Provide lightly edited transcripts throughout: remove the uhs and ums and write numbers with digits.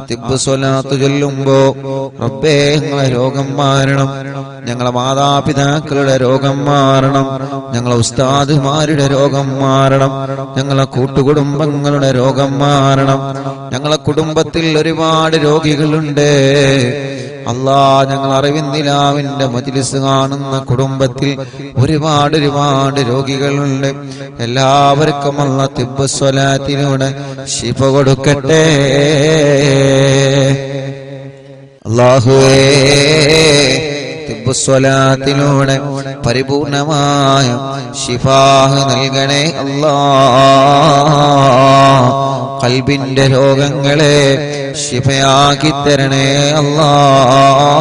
തിബ്ബ് സ്വലാത്ത് ചൊല്ലുമ്പോ റബ്ബേ ഞങ്ങളെ രോഗം മാറണം, ഞങ്ങളെ മാതാപിതാക്കളുടെ രോഗം മാറണം, ഞങ്ങളെ ഉസ്താദുമാരുടെ രോഗം മാറണം, ഞങ്ങളെ കൂട്ടുകുടുംബങ്ങളുടെ രോഗം മാറണം. ഞങ്ങളെ കുടുംബത്തിൽ ഒരുപാട് രോഗികളുണ്ട് അല്ലാ. ഞങ്ങൾ അറിവിന്ദിലാവിന്റെ മജ്‌ലിസ് കാണുന്ന കുടുംബത്തിൽ ഒരുപാട് രോഗികളുണ്ട്. എല്ലാവർക്കും അല്ലാഹ് തിബ്ബ് സ്വലാത്തിലൂടെ ശിഫ കൊടുക്കട്ടെ. അല്ലാഹുവേ തിബ്ബ് സ്വലാത്തിലൂടെ പരിപൂർണമായ ശിഫാഹ് നൽകണേ അല്ലാഹ്. ഖൽബിന്റെ രോഗങ്ങളെ ശിഫയാക്കി തരണേ അല്ലാഹ്.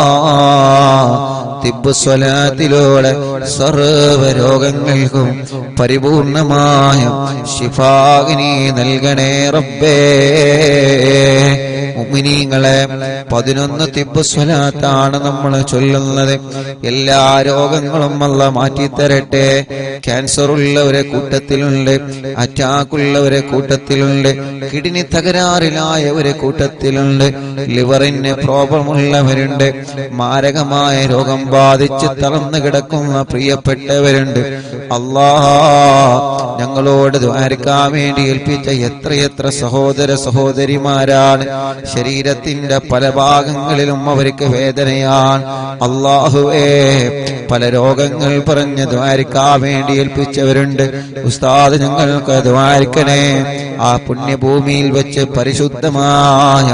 തിബ്ബ് സ്വലാത്തിലൂടെ സർവ്വ രോഗങ്ങൾക്കും പരിപൂർണമായ ശിഫാഗിനി നൽകണേ റബ്ബേ. മുഅ്മിനീങ്ങളെ 11 തിബ്ബ് സ്വലാത്താണ് നമ്മൾ ചൊല്ലുന്നത്. എല്ലാ രോഗങ്ങളും അല്ലാഹ് മാറ്റിത്തരട്ടെ. ക്യാൻസർ ഉള്ളവരെ കൂട്ടത്തിലുണ്ട്, അറ്റാക്ക് ഉള്ളവരെ കൂട്ടത്തിലുണ്ട്, കിഡ്നി തകരാറിലായവരെ കൂട്ടത്തിലുണ്ട്, ലിവറിന് പ്രോബ്ലം ഉള്ളവരുണ്ട്, മാരകമായ രോഗം ബാധിച്ച് തളർന്നു കിടക്കുന്ന പ്രിയപ്പെട്ടവരുണ്ട്. അല്ലാഹ് ഞങ്ങളോട് ദുആർക്കാൻ വേണ്ടി ഏൽപ്പിച്ച എത്രയെത്ര സഹോദര സഹോദരിമാരാണ്. ശരീരത്തിന്റെ പല ഭാഗങ്ങളിലും അവർക്ക് വേദനയാണ്. അല്ലാഹുവേ പല രോഗങ്ങൾ പറഞ്ഞ് ദുആർക്കാൻ വേണ്ടി ഏൽപ്പിച്ചവരുണ്ട്. ഉസ്താദ് ഞങ്ങൾക്ക് ദുആർക്കണേ. ആ പുണ്യഭൂമിയിൽ വെച്ച് പരിശുദ്ധമായ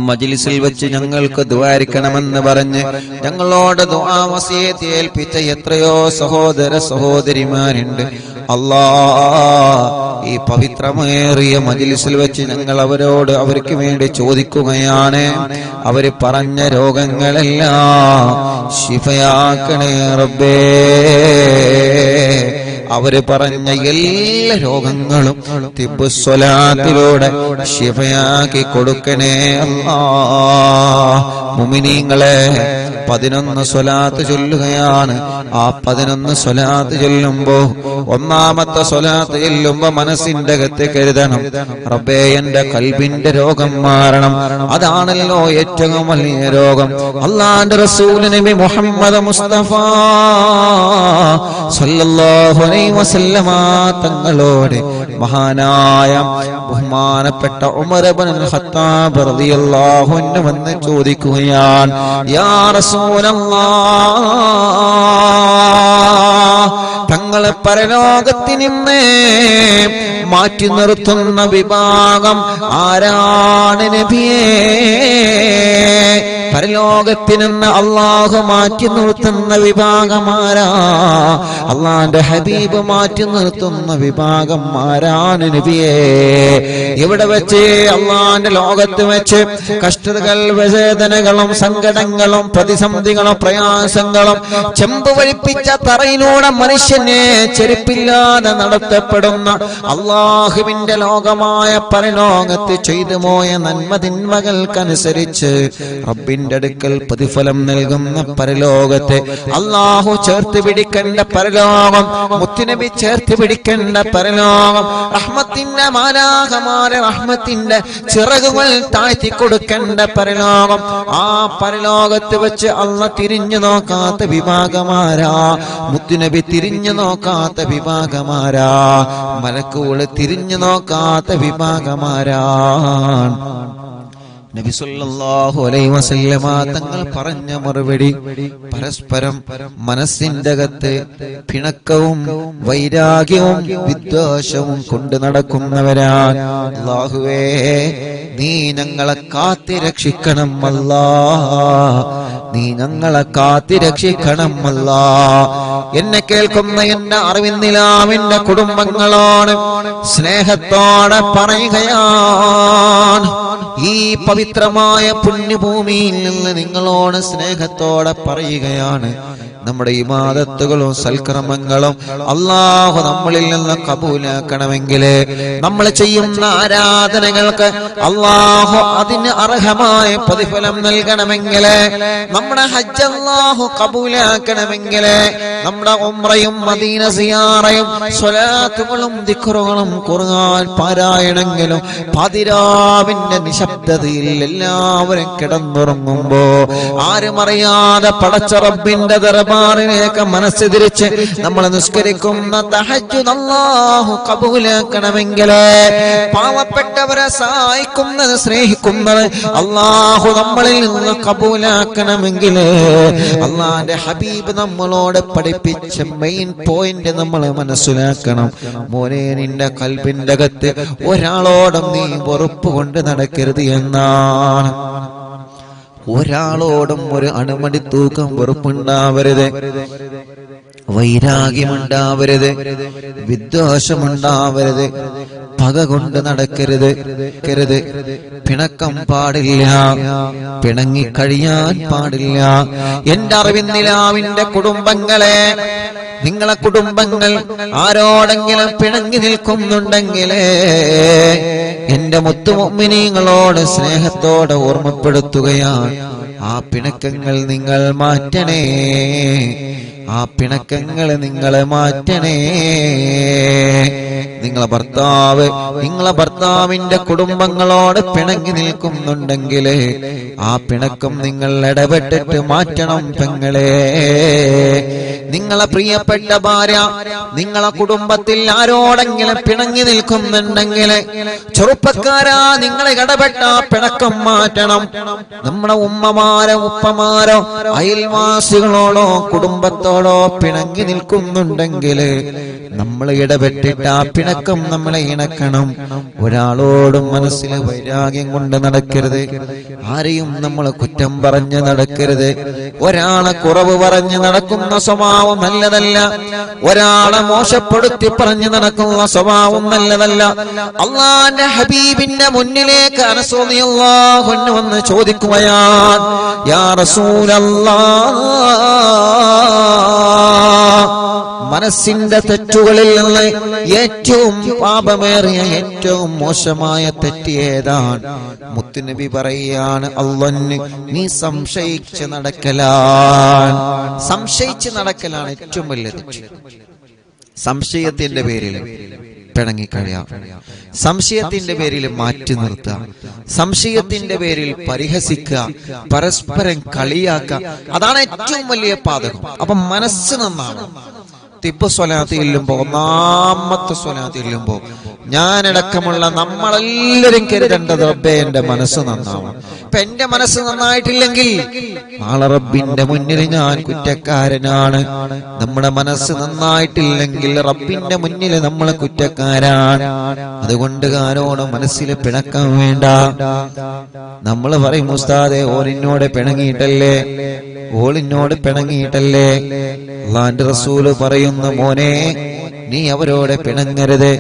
മജ്‌ലിസിൽ വെച്ച് ഞങ്ങൾക്ക് ദുആർക്കണമെന്ന് പറഞ്ഞ് ഞങ്ങളോട് ദുആ വസിയത്ത് ഏൽപ്പിച്ച എത്രയോ സഹോദര സഹോദരിമാരുണ്ട്. അല്ലാഹ് ഈ പവിത്രമേറിയ മജ്‌ലിസിൽ വെച്ച് ഞങ്ങൾ അവർക്ക് വേണ്ടി ചോദിക്കുകയാണ്. അവര് പറഞ്ഞ രോഗങ്ങളെല്ലാം ശിഫയാക്കണേ റബ്ബേ. അവര് പറഞ്ഞ എല്ലാ രോഗങ്ങളും തിബ്ബ് സ്വലാത്തിലൂടെ ശിഫയാക്കി കൊടുക്കണേ അല്ലാഹ്. മുഅ്മിനീങ്ങളെ 11 സ്വലാത്ത് ചൊല്ലുകയാണ്. ആ 11 സ്വലാത്ത് ചൊല്ലുമ്പോ ഒന്നാമത്തെ സ്വലാത്ത് ചൊല്ലുമ്പോ മനസ്സിന്റെ അകത്ത് കരുതണം, റബ്ബേ എന്റെ ഖൽബിന്റെ രോഗം മാറണം. അതാണല്ലോ ഏറ്റവും വലിയ രോഗം. അല്ലാഹുവിന്റെ റസൂൽ നബി മുഹമ്മദ് മുസ്തഫ സല്ലല്ലാഹു അലൈഹി വസല്ലമ തങ്ങളോട് മഹാനായ ബഹുമാനപ്പെട്ട ഉമർ ഇബ്നുൽ ഖത്താബ് റളിയല്ലാഹു അൻഹു വന്ന് ചോദിക്കുകയാണ്, യാ റസൂലല്ലാഹ്, തങ്ങളെ പരലോകത്തിൽ നിന്ന് മാറ്റി നിർത്തുന്ന വിഭാഗം ആരാണ് നബിയേ? പരലോകത്തിൽ നിന്ന് അല്ലാഹു മാറ്റി നിർത്തുന്ന വിഭാഗമാരാ? അല്ലാഹുവിന്റെ ഹബീബ് മാറ്റി നിർത്തുന്ന വിഭാഗം ആരാണ് നബിയേ? ഇവിടെ വെച്ച് അല്ലാഹുവിന്റെ ലോകത്ത് വെച്ച് കഷ്ടതകൾ, വേദനകളും സങ്കടങ്ങളും പ്രതിസന്ധികളും പ്രയാസങ്ങളും ചെമ്പ് വഴിപ്പിച്ച തറയിലൂടെ മനുഷ്യനെ ചെരുപ്പില്ലാതെ നടത്തപ്പെടുന്ന അല്ലാഹുവിന്റെ ലോകമായ പരലോകത്ത് ചെയ്തു പോയ നന്മ തിന്മകൾക്കനുസരിച്ച് റബ്ബിന്റെ അടുക്കൽ പ്രതിഫലം നൽകുന്ന പരലോകത്തെ അല്ലാഹു ചേർത്ത് പിടിക്കേണ്ട പരലോകം, മുത്തുനബി ചേർത്ത് പിടിക്കേണ്ട പരലോകം, റഹ്മത്തിന്റെ മാലാഖമാരെ റഹ്മത്തിന്റെ ചിറകുകൾ താഴ്ത്തി കൊടുക്കേണ്ട പരലോകം. ആ പരലോകത്ത് വെച്ച് അല്ലാഹ് തിരിഞ്ഞു നോക്കാത്ത വിഭാഗമാരാ? മുത്തുനബി തിരിഞ്ഞു നോക്കാത്ത വിഭാഗമാരാ? മലക്കുകൾ തിരിഞ്ഞു നോക്കാത്ത വിഭാഗമാരാണ്? നബി സല്ലല്ലാഹു അലൈഹി വസല്ലമ തങ്ങൾ പറഞ്ഞ മറുപടി പരസ്പരം മനസ്സിന്റെ അകത്ത് പിണക്കവും വൈരാഗ്യവും വിദ്വേഷവും കൊണ്ട് നടക്കുന്നവരാണ്. അല്ലാഹുവേ നീ ഞങ്ങളെ കാത്തി രക്ഷിക്കണം അല്ലാഹ്, നീ ഞങ്ങളെ കാത്തി രക്ഷിക്കണം അല്ലാഹ്. എന്നെ കേൾക്കുന്ന എന്റെ അറിവിന്ദിലാവിന്റെ കുടുംബങ്ങളോട് സ്നേഹത്തോടെ പറയുകയാണ്, ഈ പവിത്രമായ പുണ്യഭൂമിയിൽ നിന്ന് നിങ്ങളോട് സ്നേഹത്തോടെ പറയുകയാണ്, നമ്മുടെ ഇബാദത്തുകളും സൽക്കർമ്മങ്ങളും അല്ലാഹു നമ്മളിൽ നിന്ന് കബൂലാക്കണമെങ്കിൽ, നമ്മൾ ചെയ്യുന്ന ആരാധനകൾക്ക് അല്ലാഹു അതിന് അർഹമായ പ്രതിഫലം നൽകണമെങ്കിൽ, നമ്മുടെ ഹജ്ജ് അല്ലാഹു കബൂലാക്കണമെങ്കിൽ, നമ്മുടെ ഉംറയും മദീന സിയാറയും സ്വലാത്തുകളും ദിക്റുകളും ഖുർആൻ പാരായണമെങ്കിലും പതിരാവിന്റെ നിശബ്ദതയിൽ എല്ലാവരും കിടന്നുറങ്ങുമ്പോ ആരും അറിയാതെ പടച്ച റബ്ബിന്റെ ദർബാറിലേക്ക് മനസ്സ് തിരിച്ച് നമ്മൾ നിസ്കരിക്കുന്ന തഹജ്ജുദ് അല്ലാഹു കബൂലാക്കണമെങ്കിൽ, പാവപ്പെട്ടവരെ സഹായിക്കുന്നത് സ്നേഹിക്കുന്നത് അല്ലാഹു നമ്മളിൽ നിന്ന് കബൂലാക്കണമെങ്കിൽ, അല്ലാഹുവിന്റെ ഹബീബ് നമ്മളോട് പഠിപ്പിച്ച മെയിൻ പോയിന്റ് നമ്മൾ മനസ്സിലാക്കണം. മോനെ, നിന്റെ കൽബിന്റെ അകത്ത് ഒരാളോടും നീ വെറുപ്പ് കൊണ്ട് നടക്കരുത് എന്നാണ്. ഒരാളോടും ഒരു അണുമണി തൂക്കം വെറുപ്പുണ്ടാവരുത്, വൈരാഗ്യമുണ്ടാവരുത്, വിദ്വേഷമുണ്ടാവരുത്, പക കൊണ്ട് നടക്കരുത്, പിണക്കം പാടില്ല, പിണങ്ങിക്കഴിയാൻ പാടില്ല. എന്റെ അറിവിന്നിലാവിന്റെ കുടുംബങ്ങളെ, നിങ്ങളെ കുടുംബങ്ങൾ ആരോടെങ്കിലും പിണങ്ങി നിൽക്കുന്നുണ്ടെങ്കിൽ എന്റെ മുത്തുമുഅ്മിനീങ്ങളോട് സ്നേഹത്തോടെ ഓർമ്മപ്പെടുത്തുകയാണ്, ആ പിണക്കങ്ങൾ നിങ്ങൾ മാറ്റണേ, ആ പിണക്കങ്ങൾ നിങ്ങൾ മാറ്റണേ. നിങ്ങളെ ഭർത്താവിന്റെ കുടുംബങ്ങളോട് പിണങ്ങി നിൽക്കുന്നുണ്ടെങ്കിൽ ആ പിണക്കം നിങ്ങൾ ഇടപെട്ടിട്ട് മാറ്റണം പെങ്ങളെ. നിങ്ങളെ പ്രിയപ്പെട്ട ഭാര്യ നിങ്ങളെ കുടുംബത്തിൽ ആരോടെങ്കിലും പിണങ്ങി നിൽക്കുന്നുണ്ടെങ്കിൽ ചെറുപ്പക്കാരാ, നിങ്ങളെ ഇടപെട്ട പിണക്കം മാറ്റണം. നമ്മുടെ ഉമ്മമാരോ ഉപ്പമാരോ അയൽവാസികളോടോ കുടുംബത്തോടോ പിണങ്ങി നിൽക്കുന്നുണ്ടെങ്കിൽ നമ്മൾ ഇടപെട്ടിട്ട് ആ പിണക്കം നമ്മളെ ഇണക്കണം. ഒരാളോടും മനസ്സിലെ വൈരാഗ്യം കൊണ്ട് നടക്കരുത്, ആരെയും നമ്മൾ കുറ്റം പറഞ്ഞ് നടക്കരുത്, ഒരാളെ കുറവ് പറഞ്ഞ് നടക്കുന്ന സ്വഭാവം നല്ലതല്ല, ഒരാളെ മോശപ്പെടുത്തി പറഞ്ഞ് നടക്കുന്ന സ്വഭാവം നല്ലതല്ല. അല്ലാഹുവിന്റെ ഹബീബിന്റെ മുന്നിലേക്ക് അനസ് റളിയല്ലാഹു അൻഹു വന്ന് ചോദിക്കുകയാണ്, യാ റസൂലല്ലാഹ്, മനസ്സിന്റെ തെറ്റുകളിൽ നിന്ന് ഏറ്റവും പാപമേറിയ ഏറ്റവും മോശമായ തെറ്റ് ഏതാണ്? മുത്തുനബി പറയാണ്, അല്ലാഹുവിനെ നീ സംശയിച്ച് നടക്കലാണ് ഏറ്റവും വലിയ തെറ്റ്. സംശയത്തിന്റെ പേരിൽ പിണങ്ങിക്കഴിയാം, സംശയത്തിന്റെ പേരിൽ മാറ്റി നിർത്തുക, സംശയത്തിന്റെ പേരിൽ പരിഹസിക്കുക, പരസ്പരം കളിയാക്കുക, അതാണ് ഏറ്റവും വലിയ പാതകം. അപ്പൊ മനസ്സ് നന്നാണ്. തിബ് സ്വലാത്ത് ചെല്ലുമ്പോ, ഒന്നാമത്തെ സ്വലാത്ത് ചെല്ലുമ്പോ ഞാനടക്കമുള്ള നമ്മളെല്ലാവരും കരുതേണ്ടത്, റബ്ബേ എന്റെ മനസ്സ് നന്നാവണം. ഇപ്പൊ എന്റെ മനസ്സ് നന്നായിട്ടില്ലെങ്കിൽ നാളെ റബ്ബിന്റെ മുന്നിൽ ഞാൻ കുറ്റക്കാരനാണ്. നമ്മുടെ മനസ്സ് നന്നായിട്ടില്ലെങ്കിൽ റബ്ബിന്റെ മുന്നിൽ നമ്മൾ കുറ്റക്കാരാണ്. അതുകൊണ്ട് ആരോട് മനസ്സിൽ പിണക്കം വേണ്ട. നമ്മൾ പറയും, ഉസ്താദേ ഓളിനോട് പിണങ്ങിയിട്ടല്ലേ, ഓളിനോട് പിണങ്ങിയിട്ടല്ലേ. അല്ലാഹുവിന്റെ റസൂല് പറയുന്നു, മോനെ നീ അവരോട് പിണങ്ങരുത്,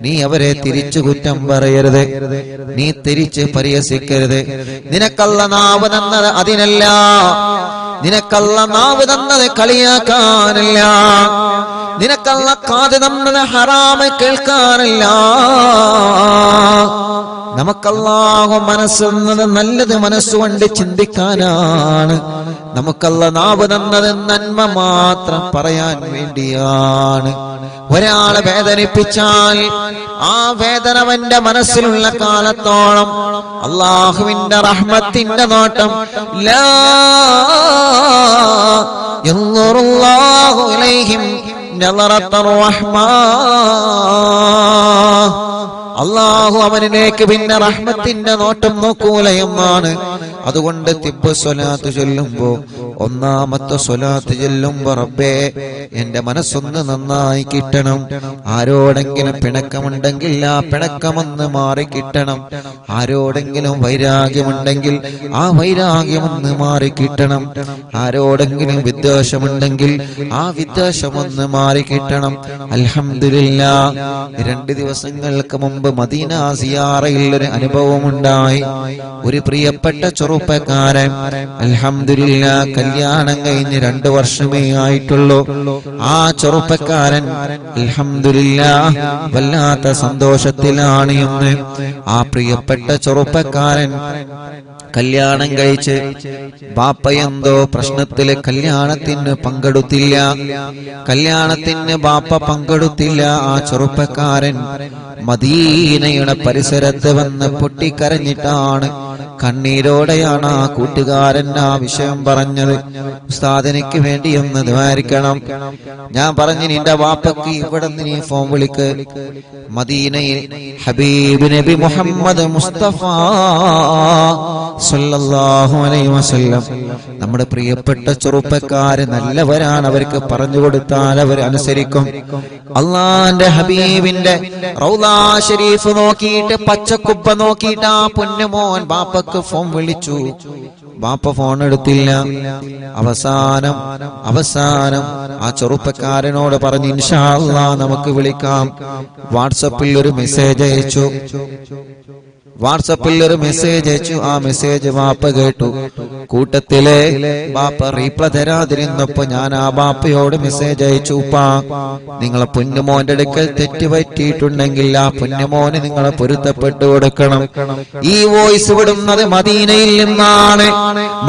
നീ അവരെ തിരിച്ചു കുറ്റം പറയരുത്, നീ തിരിച്ച് പരിഹസിക്കരുത്. നിനക്കല്ല നാവ് തന്നത് അതിനല്ല, നിനക്കല്ല നാവ് തന്നത് കളിയാക്കാനല്ല, നിനക്കല്ല കാത് തന്നത് ഹറാമ് കേൾക്കാനല്ല. നമുക്കല്ലാഹു മനസ്സെന്നത് നല്ലത് മനസ്സുകൊണ്ട് ചിന്തിക്കാനാണ്. നമുക്കല്ല നാവ് തന്നത് നന്മ മാത്രം പറയാൻ വേണ്ടിയാണ്. ഒരാളെ വേദനിപ്പിച്ചാൽ ആ വേദന അവന്റെ മനസ്സിലുള്ള കാലത്തോളം അല്ലാഹുവിന്റെ റഹ്മത്തിന്റെ നോട്ടം ലാ യൻദുറുല്ലാഹു ഇലൈഹിം നളറത്തുർ റഹ്മാ, അല്ലാഹു അവനിലേക്ക് പിന്നെ റഹ്മത്തിന്റെ നോട്ടം നോക്കൂല എന്നാണ്. അതുകൊണ്ട് തിബ് സ്വലാത്ത് ചൊല്ലുമ്പോ, ഒന്നാമത്തെ സ്വലാത്ത് ചൊല്ലുമ്പോ, റബ്ബേ എന്റെ മനസ്സൊന്ന് നന്നായി കിട്ടണം. ആരോടെങ്കിലും പിണക്കമുണ്ടെങ്കിൽ ആ പിണക്കമൊന്ന് മാറി കിട്ടണം. ആരോടെങ്കിലും വൈരാഗ്യമുണ്ടെങ്കിൽ ആ വൈരാഗ്യമൊന്ന് മാറി കിട്ടണം. ആരോടെങ്കിലും വിദ്വേഷമുണ്ടെങ്കിൽ ആ വിദ്വേഷമൊന്ന് മാറി കിട്ടണം. അൽഹംദുലില്ലാഹ്, 2 ദിവസങ്ങൾക്ക് മുമ്പ് മദീന സിയാറയിൽ ഒരു അനുഭവമുണ്ടായി. ഒരു പ്രിയപ്പെട്ട ചെറുപ്പക്കാരൻ അൽഹംദുലില്ലാഹ് കല്യാണം കഴിഞ്ഞ് 2 വർഷമേ ആയിട്ടുള്ളൂ. ആ ചെറുപ്പക്കാരൻ അൽഹംദുലില്ലാഹ് വല്ലാത്ത സന്തോഷത്തിലാണ് എന്ന്. ആ പ്രിയപ്പെട്ട ചെറുപ്പക്കാരൻ കല്യാണം കഴിച്ച് ബാപ്പ എന്തോ പ്രശ്നത്തില് കല്യാണത്തിന് പങ്കെടുത്തില്ല. കല്യാണത്തിന് ബാപ്പ പങ്കെടുത്തില്ല. ആ ചെറുപ്പക്കാരൻ മദീനയുടെ പരിസരത്ത് വന്ന് പൊട്ടിക്കരഞ്ഞിട്ടാണ്, കണ്ണീരോടെയാണ് ആ കൂട്ടുകാരൻ ആ വിഷയം പറഞ്ഞത്. ഉസ്താദ് എനിക്ക് വേണ്ടി ഒന്ന് ദ്വാരിക്കണം. ഞാൻ പറഞ്ഞു, നിന്റെ വാപ്പക്ക് ഇവിടെ നീ ഫോൺ വിളിക്ക്. മദീനയിൽ ഹബീബ് നബി മുഹമ്മദ് മുസ്തഫ സല്ലല്ലാഹു അലൈഹി വസല്ലം, നമ്മുടെ പ്രിയപ്പെട്ട ചെറുപ്പക്കാര് നല്ലവരാണ്, അവർക്ക് പറഞ്ഞു കൊടുത്താൽ അവർ അനുസരിക്കും. അള്ളാന്റെ ഹബീബിന്റെ റൗള ശരീഫ് നോക്കിയിട്ട്, പച്ചക്കുബ്ബ നോക്കിയിട്ട് ആ പൊന്നുമോൻ ബാപ്പക്ക് ഫോൺ വിളിച്ചു. ബാപ്പ ഫോൺ എടുത്തില്ല. അവസാനം ആ ചെറുപ്പക്കാരനോട് പറഞ്ഞു, ഇൻഷാ അല്ലാഹ് നമുക്ക് വിളിക്കാം. വാട്സപ്പിൽ ഒരു മെസ്സേജ് അയച്ചു. ആ മെസ്സേജ് ബാപ്പ കേട്ടു. കൂട്ടത്തിലെ ബാപ്പ റീപ്ലൈ തരാതിരുന്നപ്പോ ഞാൻ ആ ബാപ്പയോട് മെസ്സേജ് അയച്ചു, ഉപ്പാ നിങ്ങളെ പൊന്നുമോന്റെ അടുക്കൽ തെറ്റ് പറ്റിയിട്ടുണ്ടെങ്കിൽ ആ പൊന്നുമോന് നിങ്ങളെ പൊരുത്തപ്പെട്ടു കൊടുക്കണം. ഈ വോയിസ് വിടുന്നത് മദീനയിൽ നിന്നാണ്.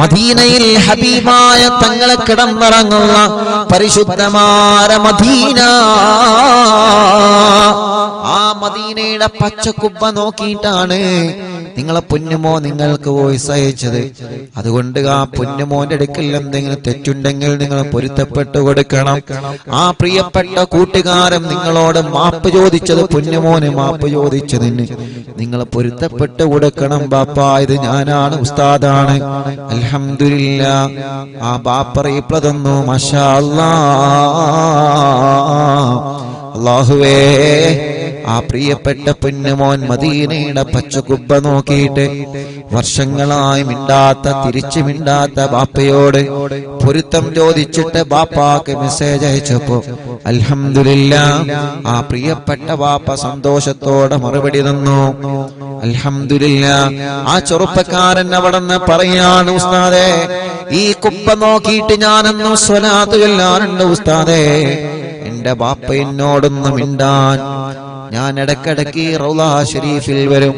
മദീനയിൽ ഹബീബായ തങ്ങളെ കിടന്നിറങ്ങുന്ന പരിശുദ്ധമായ മദീന. ആ മദീനയുടെ പച്ചക്കുബ്ബ നോക്കിയിട്ടാണ് നിങ്ങളെ പൊന്നുമോ നിങ്ങൾക്ക് വോയിസ് അയച്ചത്. അതുകൊണ്ട് ആ പൊന്നുമോന്റെ അടുക്കൽ എന്തെങ്കിലും തെറ്റുണ്ടെങ്കിൽ നിങ്ങൾ പൊരുത്തപ്പെട്ടു കൊടുക്കണം. ആ പ്രിയപ്പെട്ട കൂട്ടുകാരൻ നിങ്ങളോട് മാപ്പ് ചോദിച്ചത്, പൊന്നുമോന് മാപ്പ് ചോദിച്ചതിന് നിങ്ങൾ പൊരുത്തപ്പെട്ടു കൊടുക്കണം. ബാപ്പ ഇത് ഞാനാണ്, ഉസ്താദാണ്. അൽഹംദുലില്ലാഹ് ആ ബാപ്പ റീപ്ലൈ തന്നു. മാഷാ അല്ലാഹുവേ, ആ പ്രിയപ്പെട്ട പൊന്നുമോൻ മദീനയുടെ പച്ചക്കുബ്ബ നോക്കിയിട്ട് വർഷങ്ങളായി തിരിച്ചു മിണ്ടാത്ത ബാപ്പയോട് പൊരുത്തം ചോദിച്ചിട്ട് ബാപ്പാക്ക് മെസ്സേജ് അയച്ചപ്പോ അൽഹംദുലില്ലാഹ് ആ പ്രിയപ്പെട്ട ബാപ്പ സന്തോഷത്തോടെ മറുപടി തന്നു. അൽഹംദുലില്ലാഹ് ആ ചെറുപ്പക്കാരൻ അവിടെന്ന് പറയാണ്, ഉസ്താദേ ഈ കുബ്ബ നോക്കിയിട്ട് ഞാനൊന്നും സ്വലാത്ത് ചൊല്ലാറുണ്ട് ഉസ്താദേ. എന്റെ ബാപ്പ എന്നോടൊന്നും മിണ്ടാൻ ഞാൻ ഇടക്കിടക്ക് റൗള ഷരീഫിൽ വരും.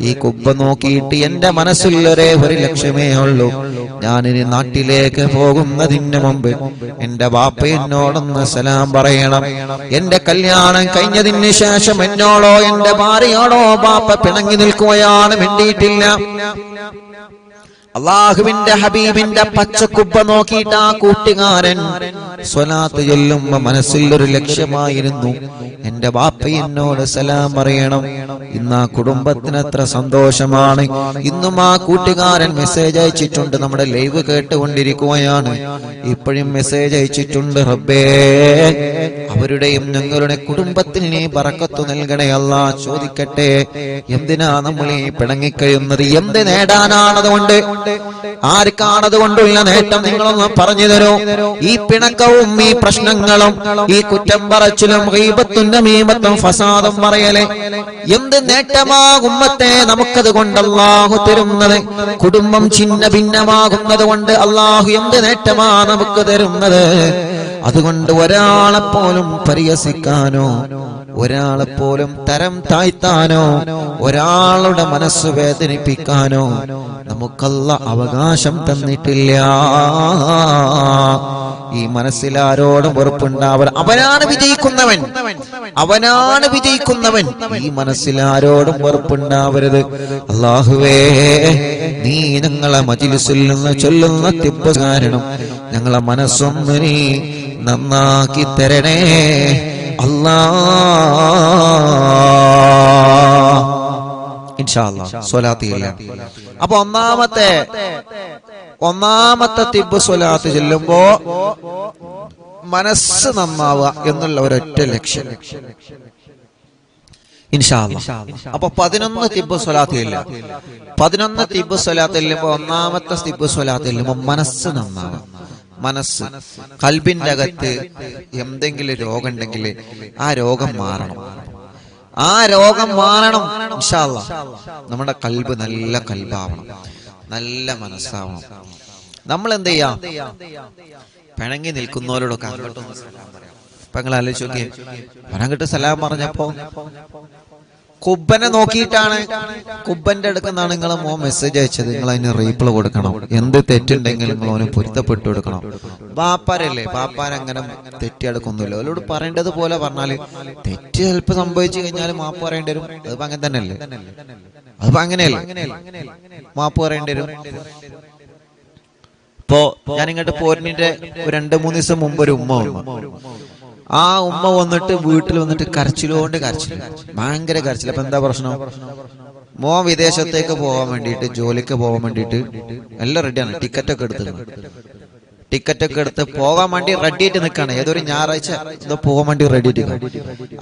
ഈ കുബ്ബ നോക്കിയിട്ട് എന്റെ മനസ്സിൽ ഒരു ലക്ഷ്യമേ ഉള്ളൂ, ഞാനിനി നാട്ടിലേക്ക് പോകുന്നതിന് മുമ്പ് എന്റെ ബാപ്പ എന്നോടൊന്ന് സലാം പറയണം. എന്റെ കല്യാണം കഴിഞ്ഞതിന് ശേഷം എന്നോടോ എന്റെ ഭാര്യയോടോ ബാപ്പ പിണങ്ങി നിൽക്കുകയാണ്, മിണ്ടിയിട്ടില്ല. അള്ളാഹുവിന്റെ ഹബീബിന്റെ പച്ചക്കുബ്ബ നോക്കിയിട്ട് ആ കൂട്ടുകാരൻ സ്വലാത്ത് ചൊല്ലുമ്പോ മനസ്സിൽ ഒരു ലക്ഷ്യമായിരുന്നു, എന്റെ ബാപ്പ എന്നോട് സലാം പറയണം. ഇന്ന് ആ കുടുംബത്തിന് എത്ര സന്തോഷമാണ്. ഇന്നും ആ കൂട്ടുകാരൻ മെസ്സേജ് അയച്ചിട്ടുണ്ട്. നമ്മുടെ ലൈവ് കേട്ടുകൊണ്ടിരിക്കുകയാണ്, ഇപ്പോഴും മെസ്സേജ് അയച്ചിട്ടുണ്ട്. റബ്ബേ, അവരുടെയും ഞങ്ങളുടെ കുടുംബത്തിൽ നീ ബറക്കത്ത് നൽകണേ അല്ലാ. ചോദിക്കട്ടെ, എന്തിനാ നമ്മൾ ഈ പിണങ്ങിക്കഴിയുന്നത്? എന്ത് നേടാനാണതുകൊണ്ട്? ആർക്കാണതുകൊണ്ടുള്ള നേട്ടം? നിങ്ങളൊന്ന് പറഞ്ഞു തരൂ. ഈ പിണക്കവും ഈ പ്രശ്നങ്ങളും ഈ കുറ്റം പറച്ചിലും ഗീബത്തും നമീമത്തും ഫസാദും പറയലേ എന്ത് നേട്ടമാകുമ്പത്തെ നമുക്കത് കൊണ്ട് അല്ലാഹു തരുന്നത്? കുടുംബം ഛിന്ന ഭിന്നമാകുന്നത് കൊണ്ട് അല്ലാഹു എന്ത് നേട്ടമാ നമുക്ക് തരുന്നത്? അതുകൊണ്ട് ഒരാളെപ്പോലും പരിഹസിക്കാനോ ഒരാളെപ്പോലും തരം താഴ്ത്താനോ ഒരാളുടെ മനസ്സ് വേദനിപ്പിക്കാനോ നമുക്കല്ല അവകാശം തന്നിട്ടില്ല. ഈ മനസ്സിൽ ആരോടും വെറുപ്പുണ്ടാവണം. അവനാണ് വിജയിക്കുന്നവൻ, അവനാണ് വിജയിക്കുന്നവൻ. ഈ മനസ്സിൽ ആരോടും വെറുപ്പുണ്ടാവരുത്. അല്ലാഹുവേ, നീ ഞങ്ങളെ മജ്‌ലിസിൽ നിന്ന് ചൊല്ലുന്ന തിബ്ബ് കാരണം ഞങ്ങളെ മനസ്സൊന്ന് നീ നന്നാക്കി തരണേ അല്ലാഹ്. ഇൻഷാ അല്ലാഹ് സ്വലാത്തില്ല. അപ്പൊ ഒന്നാമത്തെ തിബ്ബ് സ്വലാത്ത് ചൊല്ലുമ്പോ മനസ്സ് നന്നാവുക എന്നുള്ള ഒരൊറ്റ ലക്ഷ്യം. ഇൻഷാ അല്ലാഹ്. അപ്പൊ 11 തിബ്ബ് സ്വലാത്ത് ഇല്ല. 11 തിബ്ബ് സ്വലാത്ത് ചെല്ലുമ്പോ ഒന്നാമത്തെ തിബ്ബ് സ്വലാത്ത് ചെല്ലുമ്പോ മനസ്സ് നന്നാവുക. മനസ്സ്, കൽബിന്റെ അകത്ത് എന്തെങ്കിലും രോഗം ഉണ്ടെങ്കിൽ ആ രോഗം മാറണം. ആ രോഗം മാറണം ഇൻഷാ അല്ലാഹ്. നമ്മുടെ കൽബ് നല്ല കൽബാവണം, നല്ല മനസ്സാവണം. നമ്മൾ എന്ത് ചെയ്യാം? പിണങ്ങി നിൽക്കുന്നവരോടൊക്കെ അങ്ങോട്ടൊന്ന് സലാം പറയാം. ഇപ്പൊ നിങ്ങൾ ആലോചിച്ച് നോക്കിയേ, അങ്ങോട്ട് സലാം പറഞ്ഞപ്പോ കുബ്ബനെ നോക്കിയിട്ടാണ്, കുബ്ബന്റെ അടുക്കുന്നാണ് നിങ്ങളെ മോൻ മെസ്സേജ് അയച്ചത്. നിങ്ങൾ അതിന് റീപ്ലൈ കൊടുക്കണം. എന്ത് തെറ്റുണ്ടെങ്കിൽ നിങ്ങൾ അവന് പൊരുത്തപ്പെട്ടു കൊടുക്കണം. ബാപ്പാരല്ലേ, ബാപ്പാരങ്ങനെ തെറ്റിയെടുക്കൊന്നുമില്ല. അവരോട് പറയേണ്ടത് പോലെ പറഞ്ഞാല് തെറ്റ് ചിലപ്പോൾ സംഭവിച്ചു കഴിഞ്ഞാൽ മാപ്പ് പറയേണ്ടി വരും. അതിപ്പോ അങ്ങനെ തന്നെയല്ലേ, അതിപ്പോ അങ്ങനെയല്ലേ, മാപ്പ് പറയേണ്ടി വരും. ഇപ്പോ ഞാൻ ഇങ്ങോട്ട് പോരിന്റെ 2-3 ദിവസം മുമ്പ് ഒരു ഉമ്മ വന്നു. ആ ഉമ്മ വന്നിട്ട് വീട്ടിൽ വന്നിട്ട് കരച്ചിലോണ്ട് കരച്ചിൽ, ഭയങ്കര കരച്ചിൽ. അപ്പൊ എന്താ പ്രശ്നം? മോൻ വിദേശത്തേക്ക് പോകാൻ വേണ്ടിയിട്ട്, ജോലിക്ക് പോകാൻ വേണ്ടിയിട്ട് എല്ലാം റെഡിയാണ്. ടിക്കറ്റൊക്കെ എടുത്ത് പോകാൻ വേണ്ടി റെഡി ആയിട്ട് നിൽക്കാണ്. ഏതൊരു ഞായറാഴ്ച ഇത് പോകാൻ വേണ്ടി റെഡി ആയിട്ട്.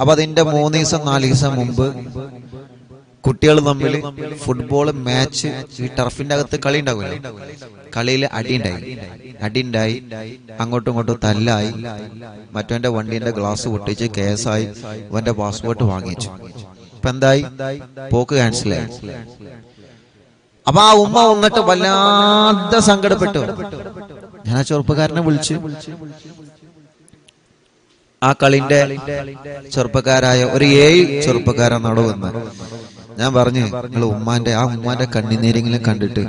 അപ്പൊ അതിന്റെ 3 ദിവസം 4 ദിവസം മുമ്പ് കുട്ടികൾ തമ്മിൽ ഫുട്ബോൾ മാച്ച്, ഈ ടർഫിന്റെ അകത്ത് കളി ഉണ്ടാവില്ല, കളിയിൽ അടിയുണ്ടായി, അങ്ങോട്ടും ഇങ്ങോട്ടും തല്ലായി. മറ്റവന്റെ വണ്ടീന്റെ ഗ്ലാസ് പൊട്ടിച്ച് കേസായി, അവന്റെ പാസ്പോർട്ട് വാങ്ങിച്ചു. ഇപ്പൊ എന്തായി? പോക്ക് ക്യാൻസലായി. അപ്പൊ ആ ഉമ്മ വന്നിട്ട് വല്ലാതെ സങ്കടപ്പെട്ടു. ഞാൻ ആ ചെറുപ്പക്കാരനെ വിളിച്ചു. ആ കളിന്റെ ചെറുപ്പക്കാരായ ഒരു 7 ചെറുപ്പക്കാരൻ നടവന്ന്. ഞാൻ പറഞ്ഞു, നിങ്ങൾ ഉമ്മാന്റെ കണ്ണിനീരെങ്കിലും കണ്ടിട്ട്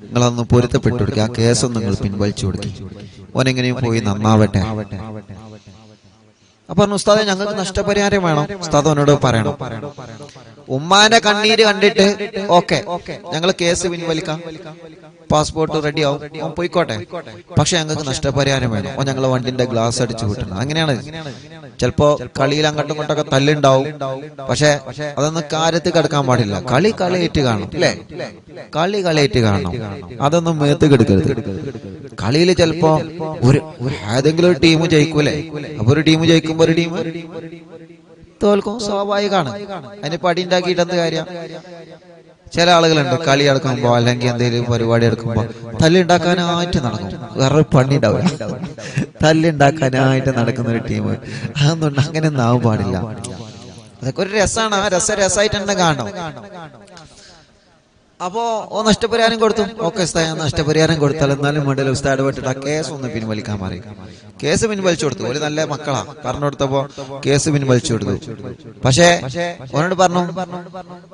നിങ്ങളൊന്ന് പൊരുത്തപ്പെട്ടു കൊടുക്കുക, ആ കേസൊന്നും നിങ്ങൾ പിൻവലിച്ചു കൊടുക്കി, ഓനെങ്ങനെയും പോയി നന്നാവട്ടെ. അപ്പൊ പറഞ്ഞു, ഉസ്താദെ ഞങ്ങൾക്ക് നഷ്ടപരിഹാരം വേണം. ഉസ്താദ് അവനോട് പറയണം, ഉമ്മാന്റെ കണ്ണീര് കണ്ടിട്ട് ഓക്കെ ഞങ്ങൾ കേസ് പിൻവലിക്കാം, പാസ്പോർട്ട് റെഡി ആവും, ഓൻ പോയിക്കോട്ടെ, പക്ഷെ ഞങ്ങൾക്ക് നഷ്ടപരിഹാരം വേണം, ഓ ഞങ്ങളെ വണ്ടിന്റെ ഗ്ലാസ് അടിച്ചു വിട്ടണം. അങ്ങനെയാണ്. ചിലപ്പോ കളിയിൽ അങ്ങോട്ടും ഇങ്ങോട്ടൊക്കെ തല്ലുണ്ടാവും, പക്ഷെ അതൊന്നും കാര്യത്തിൽ കിടക്കാൻ പാടില്ല. കളിയായിട്ട് കാണും, അല്ലേ? കളിയായിട്ട് കാണണം, അതൊന്നും മേത്ത് കെടുക്കരുത്. കളിയിൽ ചിലപ്പോ ഏതെങ്കിലും ഒരു ടീം ജയിക്കൂലേ, അപ്പൊ ഒരു ടീം ജയിക്കുമ്പോ ഒരു ടീം തോൽക്കും, സ്വാഭാവികമാണ്. അതിന് പടി ഉണ്ടാക്കിയിട്ട് എന്ത് കാര്യം? ചില ആളുകളുണ്ട് കളി എടുക്കുമ്പോ അല്ലെങ്കിൽ എന്തെങ്കിലും പരിപാടി എടുക്കുമ്പോ തല്ലുണ്ടാക്കാനായിട്ട് നടക്കും, വേറെ പണി ഉണ്ടാവില്ല. തല്ലുണ്ടാക്കാനായിട്ട് നടക്കുന്ന ഒരു ടീം, അതൊന്നും അങ്ങനെയൊന്നും ആവാൻ പാടില്ല. അതൊക്കെ ഒരു രസമാണ്. ആ രസമായിട്ട് തന്നെ കാണണം. അപ്പോ നഷ്ടപരിഹാരം കൊടുത്തു. ഓക്കെ ഉസ്താദ്, ഞാൻ നഷ്ടപരിഹാരം കൊടുത്താൽ എന്നാലും വേണ്ടല്ലോ ഉസ്താദ് ഇടപെട്ടിട്ട് ആ കേസ് ഒന്ന് പിൻവലിക്കാൻ പറയും. കേസ് പിൻവലിച്ചു കൊടുത്തു. ഒരു നല്ല മക്കളാ, പറഞ്ഞു കൊടുത്തപ്പോ കേസ് പിൻവലിച്ചു കൊടുത്തു. പക്ഷേ അവനോട് പറഞ്ഞു,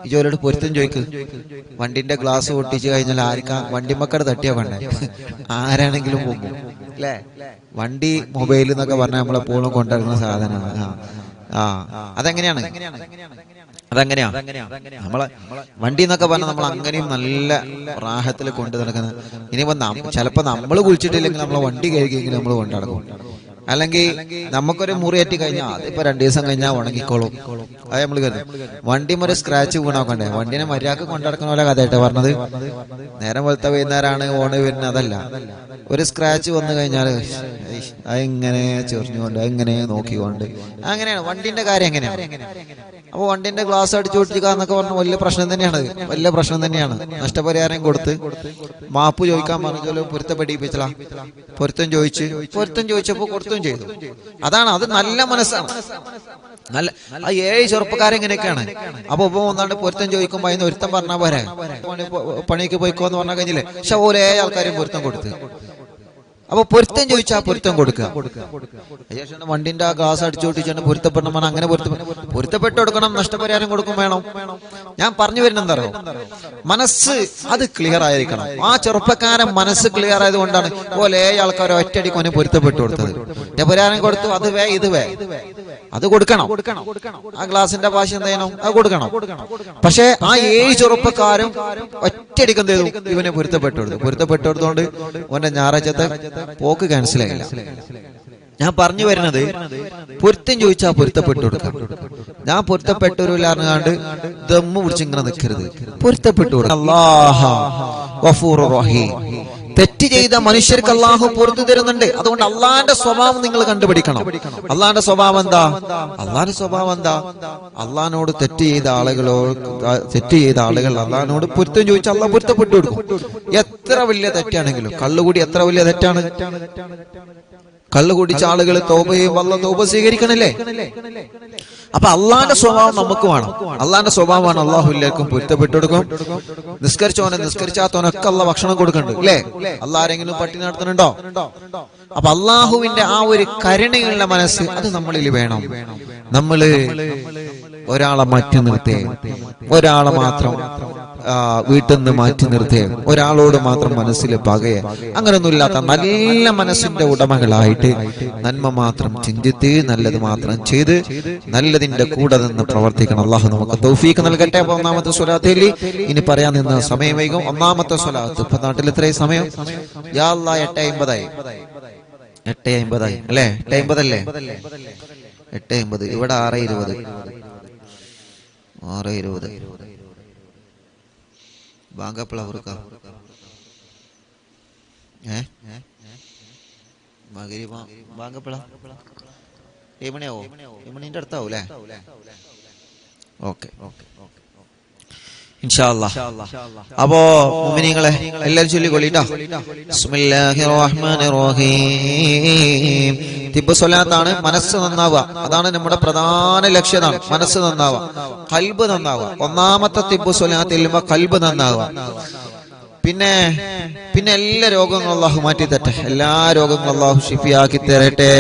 ഈ ജോലിയോട് പൊരുത്തം ചോദിക്ക്, വണ്ടിന്റെ ഗ്ലാസ് പൊട്ടിച്ചു കഴിഞ്ഞാൽ ആർക്കാ വണ്ടിമക്കടെ തട്ടിയാ വേണ്ടേ? ആരാണെങ്കിലും പോകും, അല്ലേ? വണ്ടി മൊബൈൽ എന്നൊക്കെ പറഞ്ഞാൽ നമ്മളെപ്പോഴും കൊണ്ടുവരുന്ന സാധനമാണ്. അതെങ്ങനെയാ നമ്മളെ വണ്ടി എന്നൊക്കെ പറഞ്ഞാൽ നമ്മൾ അങ്ങനെയും നല്ല റാഹത്തിൽ കൊണ്ടു നടക്കുന്നത്. ഇനിയിപ്പോ ചിലപ്പോ നമ്മൾ കുളിച്ചിട്ടില്ലെങ്കിൽ നമ്മളെ വണ്ടി കഴുകിയെങ്കിലും നമ്മൾ കൊണ്ടടക്കും. അല്ലെങ്കിൽ നമുക്കൊരു മുറിയേറ്റി കഴിഞ്ഞാൽ അതിപ്പോ 2 ദിവസം കഴിഞ്ഞാൽ ഉണങ്ങിക്കോളും. അത് നമ്മൾ കരുതും. വണ്ടിയും ഒരു സ്ക്രാച്ച് വീണോക്കണ്ടേ? വണ്ടിനെ മര്യാദക്ക് കൊണ്ടടക്കുന്ന പോലെ കഥയായിട്ട് പറഞ്ഞത്. നേരം വെളുത്ത വൈകുന്നേരമാണ് ഓണ് വരുന്നത്, അതല്ല. ഒരു സ്ക്രാച്ച് വന്നു കഴിഞ്ഞാൽ അതെങ്ങനെ ചെറിഞ്ഞുകൊണ്ട് അതെങ്ങനെ നോക്കിക്കൊണ്ട് അങ്ങനെയാണ് വണ്ടിന്റെ കാര്യം. എങ്ങനെയാണ്? അപ്പൊ വണ്ടിന്റെ ഗ്ലാസ് അടിച്ചു പൊട്ടിക്കുക എന്നൊക്കെ പറഞ്ഞ വലിയ പ്രശ്നം തന്നെയാണ്, വലിയ പ്രശ്നം തന്നെയാണ്. നഷ്ടപരിഹാരം കൊടുത്ത് മാപ്പ് ചോദിക്കാൻ പറഞ്ഞു, പൊരുത്തപ്പെടിപ്പിച്ചലാ. പൊരുത്തം ചോദിച്ചപ്പോ കൊടുത്തും ചെയ്തു. അതാണ്, അത് നല്ല മനസ്സാണ്. നല്ല ആ 7 ചെറുപ്പക്കാരെങ്ങനെയൊക്കെയാണ്. അപ്പൊ ഒന്നാണ്ട് പൊരുത്തം ചോദിക്കുമ്പോ അതിന് ഒരുത്തം പറഞ്ഞാൽ പോരെ, പണിക്ക് പോയിക്കോന്ന് പറഞ്ഞാൽ കഴിഞ്ഞില്ലേ? പക്ഷെ ഓരോ ആൾക്കാരും പൊരുത്തം കൊടുത്ത്. അപ്പൊ പൊരുത്തം ചോദിച്ചാൽ പൊരുത്തം കൊടുക്കുക. വണ്ടിന്റെ ആ ഗ്ലാസ് അടിച്ചു പൊട്ടിച്ചാണ് പൊരുത്തപ്പെടണം. അങ്ങനെ പൊരുത്തപ്പെട്ടു കൊടുക്കണം, നഷ്ടപരിഹാരം കൊടുക്കും വേണം. ഞാൻ പറഞ്ഞു വരുന്നത് എന്താ അറിയോ? മനസ്സ് അത് ക്ലിയർ ആയിരിക്കണം. ആ ചെറുപ്പക്കാരൻ മനസ്സ് ക്ലിയർ ആയതുകൊണ്ടാണ് പോലെ ആൾക്കാർ ഒറ്റയടിക്കൊനെ പൊരുത്തപ്പെട്ടു കൊടുത്തത്. നഷ്ടപരിഹാരം കൊടുത്തു, അത് ഇത് അത് കൊടുക്കണം. ആ ഗ്ലാസിന്റെ ഭാഷ എന്ത് ചെയ്യണം? അത് കൊടുക്കണം. പക്ഷെ ആ 7 ചെറുപ്പക്കാരും ഒറ്റയടിക്ക് എന്ത് ചെയ്തു? ഇവനെ പൊരുത്തപ്പെട്ടെടുത്തോണ്ട് ഓന്റെ ഞായറാഴ്ചത്തെ പോക്ക് ക്യാൻസലായില്ല. ഞാൻ പറഞ്ഞു വരുന്നത്, പൊരുത്തം ചോദിച്ചാൽ പൊരുത്തപ്പെട്ടു കൊടുക്കാം. ഞാൻ പൊരുത്തപ്പെട്ടൊരുല്ലാണ്ട് ദമ്മ് പിടിച്ച് ഇങ്ങനെ നിൽക്കരുത്, പൊരുത്തപ്പെട്ടു കൊടുക്കാം. അല്ലാഹു ഗഫൂറുർ റഹീം. തെറ്റ് ചെയ്ത മനുഷ്യർക്ക് അള്ളാഹു പുറത്തു തരുന്നുണ്ട്. അതുകൊണ്ട് അള്ളാന്റെ സ്വഭാവം നിങ്ങൾ കണ്ടുപിടിക്കണം. അള്ളാന്റെ സ്വഭാവം എന്താ? അള്ളാഹിനോട് തെറ്റ് ചെയ്ത ആളുകൾ അള്ളാഹിനോട് പൊരുത്തം ചോദിച്ചാൽ അള്ളാഹ് പൊരുത്തപ്പെട്ടു കൊടുക്കും. എത്ര വലിയ തെറ്റാണെങ്കിലും. കള്ളുകൂടി എത്ര വലിയ തെറ്റാണ്? കള്ളു കുടിച്ച ആളുകൾ തൗബ ചെയ്യുമ്പോൾ അല്ലാഹു തൗബ സ്വീകരിക്കണല്ലേ? അപ്പൊ അള്ളാന്റെ സ്വഭാവം നമുക്ക് വേണം. അള്ളാന്റെ സ്വഭാവമാണ് അള്ളാഹു എല്ലാവർക്കും പൊരുത്തപ്പെട്ടു കൊടുക്കും. നിസ്കരിച്ചവനെ നിസ്കരിച്ചാത്തവനൊക്കെ അള്ളാഹ് ഭക്ഷണം കൊടുക്കുന്നുണ്ട് അല്ലേ? അള്ളാഹ് ആരെങ്കിലും പട്ടിണി നടത്തുന്നുണ്ടോ? അപ്പൊ അള്ളാഹുവിന്റെ ആ ഒരു കരുണയുള്ള മനസ്സ് അത് നമ്മളിൽ വേണം. നമ്മള് ഒരാളെ മാറ്റി നിർത്തേ, ഒരാളെ മാത്രം വീട്ടിൽ നിന്ന് മാറ്റി നിർത്തേ, ഒരാളോട് മാത്രം മനസ്സിൽ പകയെ, അങ്ങനൊന്നും ഇല്ലാത്ത നല്ല മനസ്സിന്റെ ഉടമകളായിട്ട് നന്മ മാത്രം ചിന്തിച്ച് നല്ലത് മാത്രം ചെയ്ത് നല്ലതിന്റെ കൂടെ നിന്ന് പ്രവർത്തിക്കണം. അള്ളാഹു നമുക്ക് തൗഫീഖ് നൽകട്ടെ. അപ്പൊ ഒന്നാമത്തെ സ്വലാത്തിൽ ഇനി പറയാൻ നിന്ന് സമയം വൈകും. ഒന്നാമത്തെ സ്വലാത്ത് ഇപ്പൊ നാട്ടിൽ എത്രയും സമയം? യാ അല്ലാഹ് 8:50 8:50 അല്ലേ? 8:50 അല്ലേ? 8:50. ഇവിടെ 6:20 ബാങ്കപ്പള അവർക്ക് ബാങ്കപ്പള 7 മണിയാവോ? 7 മണിന്റെ അടുത്താവും അല്ലേ? ഓക്കെ ഇൻഷാ അല്ലാഹ്. അപ്പോ മുഅ്മിനീങ്ങളെ എല്ലാവരും ചൊല്ലിക്കൊള്ളിട്ടോ. ബിസ്മില്ലാഹിർ റഹ്മാനിർ റഹീം. തിബ് സ്വലാത്താണ് മനസ്സ് നന്നാവുക. അതാണ് നമ്മുടെ പ്രധാന ലക്ഷ്യമാണ്. മനസ്സ് നന്നാവുക, ഖൽബ് നന്നാവുക. ഒന്നാമത്തെ തിബ് സ്വലാത്തിൽ ഖൽബ് നന്നാവുക. പിന്നെ എല്ലാ രോഗങ്ങളും അള്ളാഹു മാറ്റി തരട്ടെ. എല്ലാ രോഗങ്ങളും അള്ളാഹു ശിഫിയാക്കി തരട്ടെ.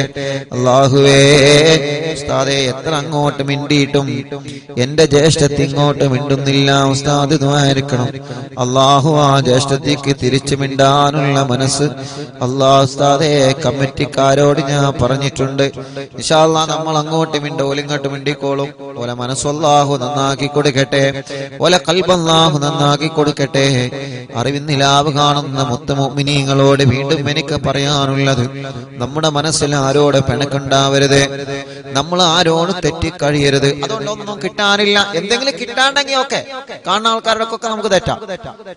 അള്ളാഹുവേ ഉസ്താദേ എത്ര അങ്ങോട്ട് മിണ്ടിയിട്ടും എന്റെ ജ്യേഷ്ഠത്തി ഇങ്ങോട്ട് മിണ്ടുന്നില്ല. ഉസ്താദ് ദുആയിരിക്കണം. അള്ളാഹു ആ ജ്യേഷ്ഠത്തിക്ക് തിരിച്ചു മിണ്ടാനുള്ള മനസ്സ് അള്ളാഹു ഉസ്താദേ കമ്മിറ്റിക്കാരോട് ഞാൻ പറഞ്ഞിട്ടുണ്ട്. ഇൻഷാ അല്ലാഹ് നമ്മൾ അങ്ങോട്ട് മിണ്ടോലും ഇങ്ങോട്ട് മിണ്ടിക്കോളും. ഓല മനസ്സ് അള്ളാഹു നന്നാക്കി കൊടുക്കട്ടെ. ഓല ഖൽബ് അള്ളാഹു നന്നാക്കി കൊടുക്കട്ടെ. നിലാവ് കാണുന്ന മുത്ത മുഅ്മിനീങ്ങളോട് വീണ്ടും എനിക്ക് പറയാനുള്ളത്, നമ്മുടെ മനസ്സിൽ ആരോട് പിണക്കുണ്ടാവരുത്, നമ്മൾ ആരോട് തെറ്റിക്കഴിയരുത്. അതുകൊണ്ടൊന്നും കിട്ടാനില്ല. എന്തെങ്കിലും കിട്ടാണ്ടെങ്കിൽ ഓക്കെ, കാണുന്ന ആൾക്കാരോടൊക്കെ നമുക്ക് തെറ്റാം.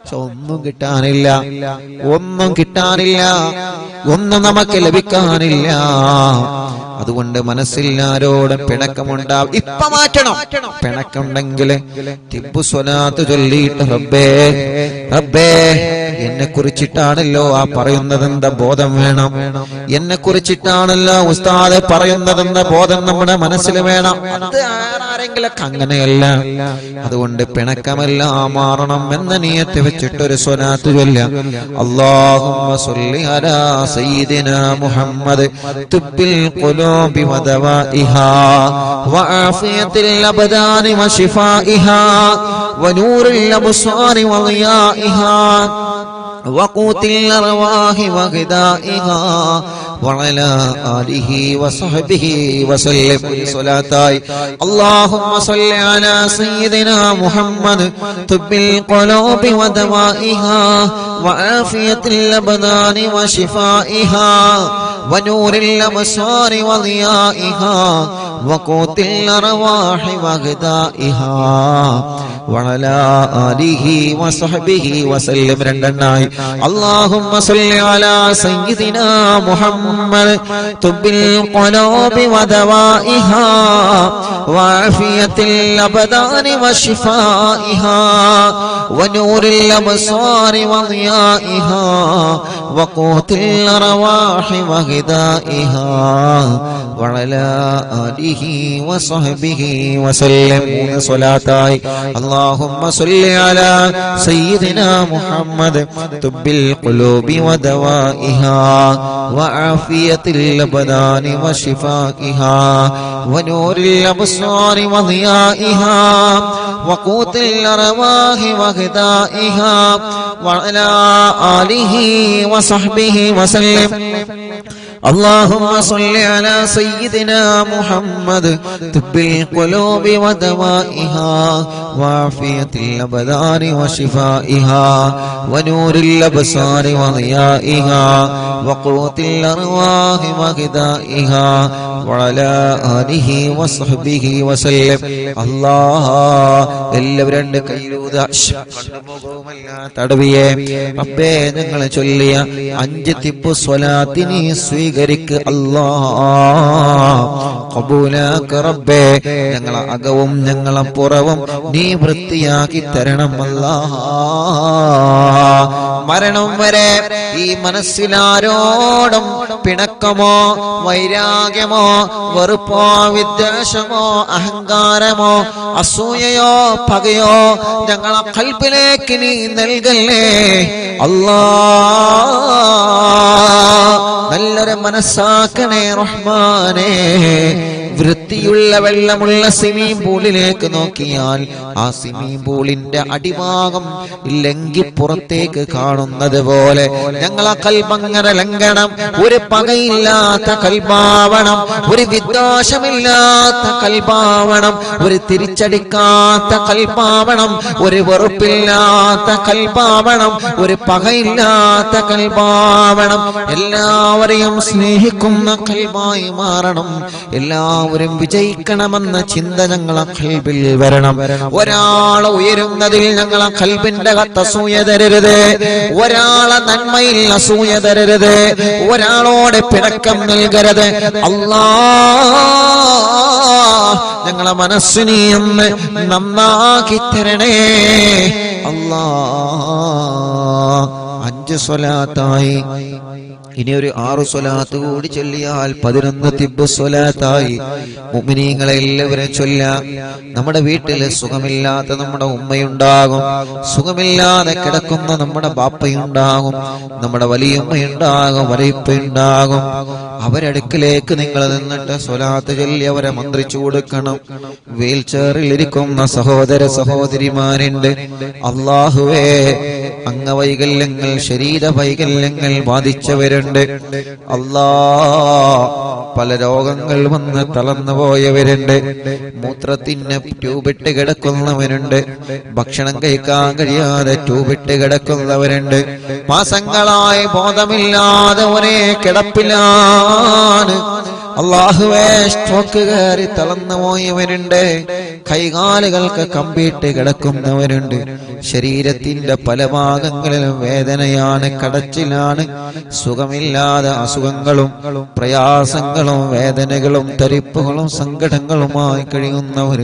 പക്ഷെ ഒന്നും കിട്ടാനില്ല, ഒന്നും നമുക്ക് ലഭിക്കാനില്ല. അതുകൊണ്ട് മനസ്സിൽ ആരോടും പിണക്കമുണ്ടാവും. ഇപ്പൊ മാറ്റണം. പിണക്കുണ്ടെങ്കിൽ തിബ് സ്വലാത്ത് ചൊല്ലിയിട്ട് റബ്ബേ എന്നെ കുറിച്ചിട്ടാണല്ലോ ആ പറയുന്നതെന്ന ബോധം വേണം. എന്നെ കുറിച്ചിട്ടാണല്ലോ ഉസ്താദ് പറയുന്നതെന്ന ബോധം നമ്മുടെ മനസ്സിൽ വേണം. അത് ആരെങ്കിലൊക്കെ അങ്ങനെയല്ല. അതുകൊണ്ട് പിണക്കമെല്ലാം മാറണം എന്ന നിയത്ത് വെച്ചിട്ടൊരു സ്വലാത്ത് ചൊല്ലാം. അല്ലാഹുമ്മ സ്വല്ലി അലാ സയ്യിദിനാ മുഹമ്മദ് തുബ്ബിൽ ഖുലൂബി വദവാഇഹാ വആഫിയത്തിൽ അബ്ദാനി വശിഫാഇഹാ വനൂറിൽ അബ്സാരി വളിയാഇഹാ وقوت الأرواح وغذائها وعلى آله وصحبه وسلم. صلاة اللهم صل على سيدنا محمد طب القلوب ودوائها وعافية الأبدان وشفائها ونور الأبصار وضيائها وقوت الأرواح وغذائها وعلى آله وصحبه وسلم. രണ്ടെണ്ണായി اللهم صل على سيدنا محمد طب القلوب ودوائها وعافية الأبدان وشفائها ونور الأبصار وضيائها وقوت الأرواح وغذائها وعلى آله وصحبه وسلم. صلاة اللهم صل على سيدنا محمد طب القلوب ودوائها وعافية الأبدان وشفائها ونور الأبصار وضيائها وقوت الأرواح وغذائها وعلى آله وصحبه وسلم. اللهم صل على سيدنا محمد طب القلوب ودوائها وعافية الأبدان وشفائها ونور الأبصار وضيائها وقوت الأرواح وغذائها وعلى آله وصحبه وسلم. الله എല്ലാവരും രണ്ട് കൈയിലൂത തടവിയെ റബ്ബേ ഞങ്ങൾ ചൊല്ലിയ 5 തിബ് സ്വലാത്തിനെ സ്വീകരിക്ക് അല്ലാഹ്. ഖബൂലാക്ക് റബ്ബേ. ഞങ്ങളെ അകവും ഞങ്ങളെ പുറവും നീ വൃത്തിയാക്കി തരണം അല്ലാഹ്. മരണം വരെ ഈ മനസ്സിലാരോടും പിണക്കമോ വൈരാഗ്യമോ വെറുപ്പോ വിദ്വേഷമോ അഹങ്കാരമോ അസൂയയോ പകയോ ഞങ്ങളെ ഖൽബിലേക്ക് നീ നൽകല്ലേ അല്ലാ. നല്ലൊരു മനസ്സാക്കണേ റഹ്മാനേ. വൃത്തിയുള്ള വെള്ളമുള്ള സ്വിമ്മിംഗ് പൂളിലേക്ക് നോക്കിയാൽ ആ സ്വിമ്മിംഗ് പൂളിന്റെ അടിഭാഗം ഇല്ലെങ്കിൽ പുറത്തേക്ക് കാണുന്നത് പോലെ ഞങ്ങളെ കൽബങ്ങനെ ലംഘനം, ഒരു പകയില്ലാത്ത കൽബാവണം, ഒരു വിദ്വേഷമില്ലാത്ത കൽബാവണം, ഒരു തിരിച്ചടിക്കാത്ത കൽബാവണം, ഒരു വെറുപ്പില്ലാത്ത കൽബാവണം, ഒരു പകയില്ലാത്ത കൽബാവണം. എല്ലാവരെയും സ്നേഹിക്കുന്ന കൽബായി മാറണം. എല്ലാവരും വിജയിക്കണമെന്ന ചിന്ത ഞങ്ങളെ ഖൽബിൽ വരണം. ഒരാളെ ഉയരുന്നതിൽ ഞങ്ങളെ ഖൽബിന്റെ അകത്ത് അസൂയ തരരുത്, ഒരാളെ നന്മയിൽ അസൂയ തരരുത്, ഒരാളോട് പിണക്കം നൽകരുത്. അല്ലാഹ് ഞങ്ങളെ മനസ്സിനെ ഒന്ന് നന്നാക്കി തരണേ അല്ലാഹ്. 5 സ്വലാത്തായി, ഇനി ഒരു 6 സ്വലാത്ത് കൂടി ചൊല്ലിയാൽ 11 തിബ്ബ് സ്വലാത്തായി. മുഅ്മിനീങ്ങളെ എല്ലാവരും ചൊല്ലാം. നമ്മുടെ വീട്ടിൽ സുഖമില്ലാത്ത നമ്മുടെ ഉമ്മയുണ്ടാകും, സുഖമില്ലാതെ കിടക്കുന്ന നമ്മുടെ ബാപ്പയുണ്ടാകും, നമ്മുടെ വലിയുമ്മയുണ്ടാകും, വലിയപ്പയുണ്ടാകും. അവരടുക്കിലേക്ക് നിങ്ങൾ നിന്നിട്ട് സ്വലാത്ത് ചൊല്ലി അവരെ മന്ത്രിച്ചു കൊടുക്കണം. വീൽ ചെയറിൽ ഇരിക്കുന്ന സഹോദര സഹോദരിമാരുണ്ട്. അല്ലാഹുവേ, അംഗവൈകല്യങ്ങൾ ശരീര വൈകല്യങ്ങൾ ബാധിച്ചവരുണ്ട്. അല്ലാ, പല രോഗങ്ങൾ വന്ന് തളർന്നു പോയവരുണ്ട്. മൂത്രത്തിന് ട്യൂബിട്ട് കിടക്കുന്നവരുണ്ട്. ഭക്ഷണം കഴിക്കാൻ കഴിയാതെ ട്യൂബിട്ട് കിടക്കുന്നവരുണ്ട്. മാസങ്ങളായി ബോധമില്ലാതെ ഒരേ കിടപ്പിലാണ്. അല്ലാഹുവേ, സ്ട്രോക്ക് കയറി തളർന്നു പോയവരുണ്ട്. കൈകാലുകൾക്ക് കമ്പിയിട്ട് കിടക്കുന്നവരുണ്ട്. ശരീരത്തിന്റെ പല ഭാഗങ്ങളിലും വേദനയാണ്, കടച്ചിലാണ്, സുഖമില്ലാതെ അസുഖങ്ങളും പ്രയാസങ്ങളും വേദനകളും തരിപ്പുകളും സങ്കടങ്ങളുമായി കഴിയുന്നവർ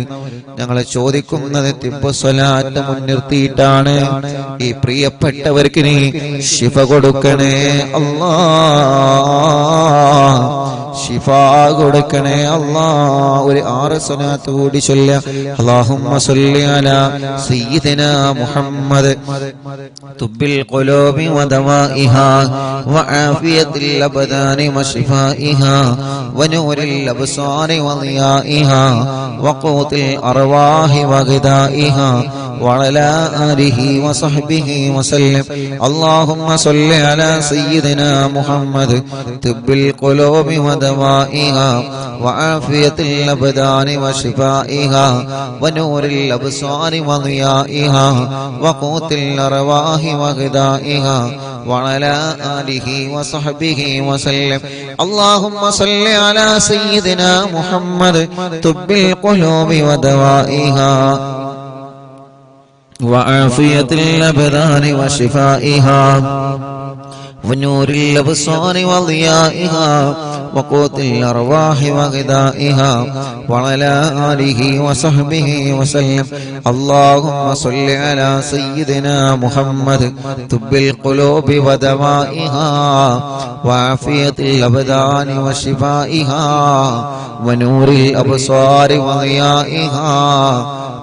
ഞങ്ങളെ ചോദിക്കുന്നത് തിബ്ബ് സ്വലാത്ത് മുൻനിർത്തിയിട്ടാണ്. ഈ പ്രിയപ്പെട്ടവർക്ക് നീ ശിഫ കൊടുക്കണേ അല്ലാഹ്, ശിഫ കൊടുക്കണേ അല്ലാഹ്. ഒരു 6 സ്വലാത്ത് കൂടി ചൊല്ലുക. അല്ലാഹുമ്മ സ്വല്ലി അലാ സയ്യിദിനാ മുഹമ്മദ് തുബ്ബിൽ ഖുലൂബി വദവാഇഹാ വആഫിയത്തിൽ അബ്ദാനി വശിഫാഇഹാ വനൂരിൽ അബ്സാരി വളിയാഇഹാ വഖൂത്തിൽ അർവാഹി വഗദാഇഹാ وعلى آله وصحبه وسلم. اللهم صل على سيدنا محمد طب القلوب ودوائها وعافية الأبدان وشفائها ونور الأبصار وضيائها وقوت الأرواح وغذائها وعلى آله وصحبه وسلم. اللهم صل على سيدنا محمد طب القلوب ودوائها وعافية الأبدان وشفائها ونور الأبصار وضيائها وقوت الأرواح وغذائها وعلى آله وصحبه وسلم. اللهم صل على سيدنا محمد طب القلوب ودوائها وعافية الأبدان وشفائها ونور الأبصار وضيائها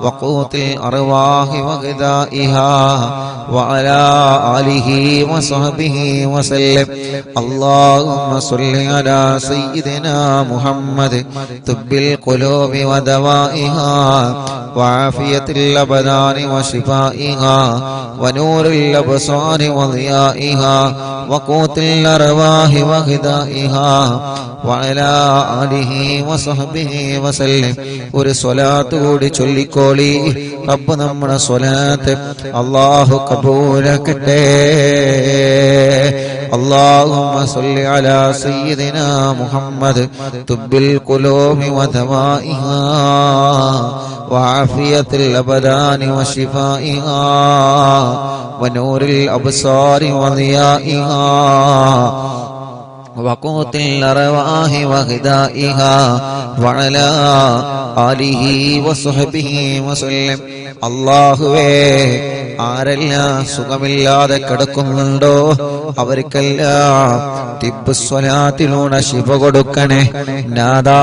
وقوت الأرواح وغذائها وعلى آله وصحبه وسلم. اللهم صل على سيدنا محمد طب القلوب ودوائها وعافية الأبدان وشفائها ونور الأبصار وضيائها وقوت الأرواح وغذائها وعلى آله وصحبه وسلم. ഒരു സ്വലാത്ത് കൂടി ചൊല്ലിക്കോളി. റബ്ബ് നമ്മുടെ സ്വലാത്ത് അല്ലാഹു കബൂലാക്കട്ടെ. اللهم صل على سيدنا محمد طب القلوب ودوائها وعافية الأبدان وشفائها ونور الأبصار وضيائها وقوت الأرواح وغذائها وعلى آله وصحبه وسلم. അല്ലാഹുവേ, ആരെല്ലാം സുഖമില്ലാതെ കിടക്കുന്നുണ്ടോ അവർക്കെല്ലാം തിബ്ബ് സ്വലാത്തിലൂടെ ശിഫ കൊടുക്കണേ നാദാ.